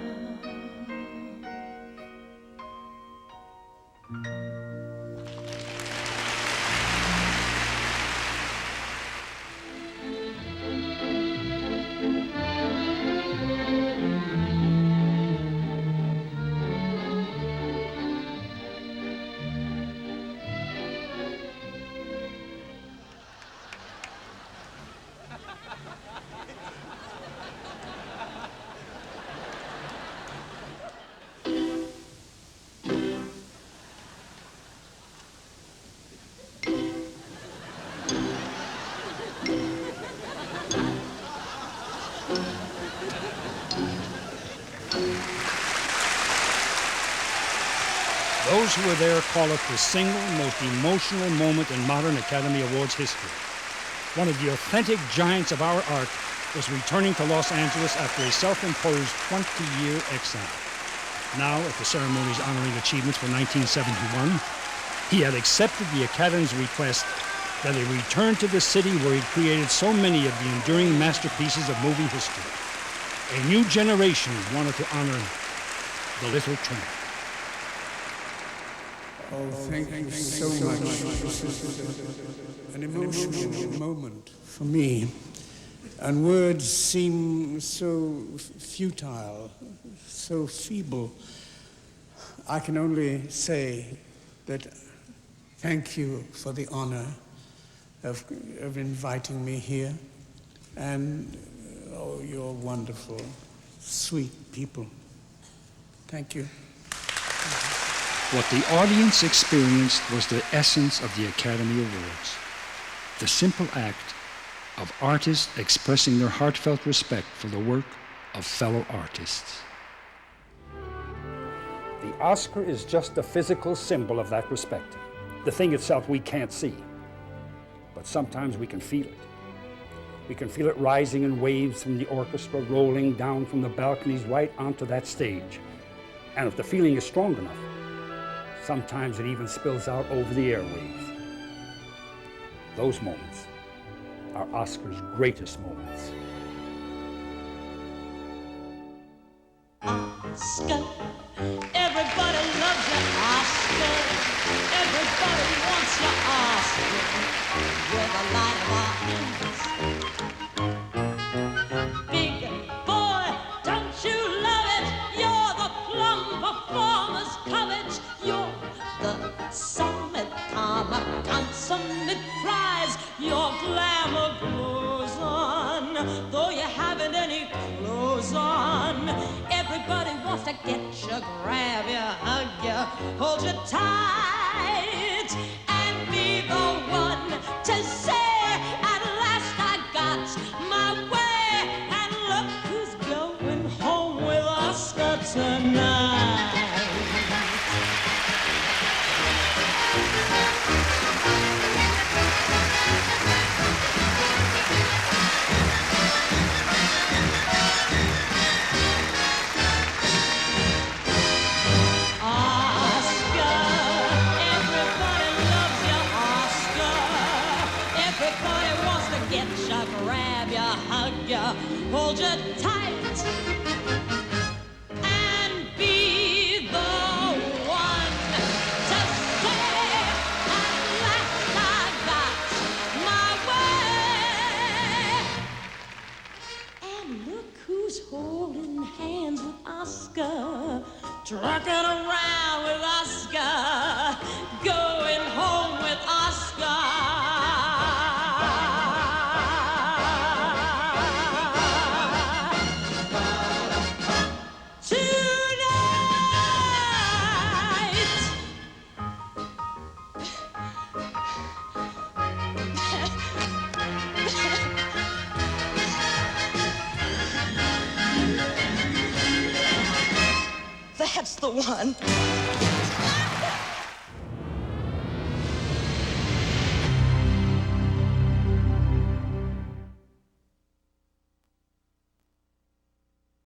Those who were there call it the single most emotional moment in modern Academy Awards history. One of the authentic giants of our art was returning to Los Angeles after a self-imposed 20-year exile. Now, at the ceremonies honoring achievements for 1971, he had accepted the Academy's request that he return to the city where he'd created so many of the enduring masterpieces of movie history. A new generation wanted to honor the little tramp. Oh, thank you so much. This is an emotional moment for me. And words seem so futile, so feeble. I can only say that thank you for the honor of inviting me here. And, oh, you're wonderful, sweet people. Thank you. What the audience experienced was the essence of the Academy Awards. The simple act of artists expressing their heartfelt respect for the work of fellow artists. The Oscar is just a physical symbol of that respect. The thing itself we can't see, but sometimes we can feel it. We can feel it rising in waves from the orchestra, rolling down from the balconies right onto that stage. And if the feeling is strong enough, sometimes it even spills out over the airwaves. Those moments are Oscar's greatest moments. Oscar, everybody loves you, Oscar. Everybody wants you, Oscar. You're the light of our hands. Big boy, don't you love it? You're the plum performer's covet. You're the summit comma, consummate prize. Your glamour glows on, though you haven't any clothes on. Everybody wants to get you, grab you, hug you, hold you tight, and be the one to say, at last I got my way. And look who's going home with Oscar tonight. Grab you, hug you, hold you tight, and be the one to say, at last I got my way. And look who's holding hands with Oscar, trucking around with Oscar, going home with Oscar. That's the one.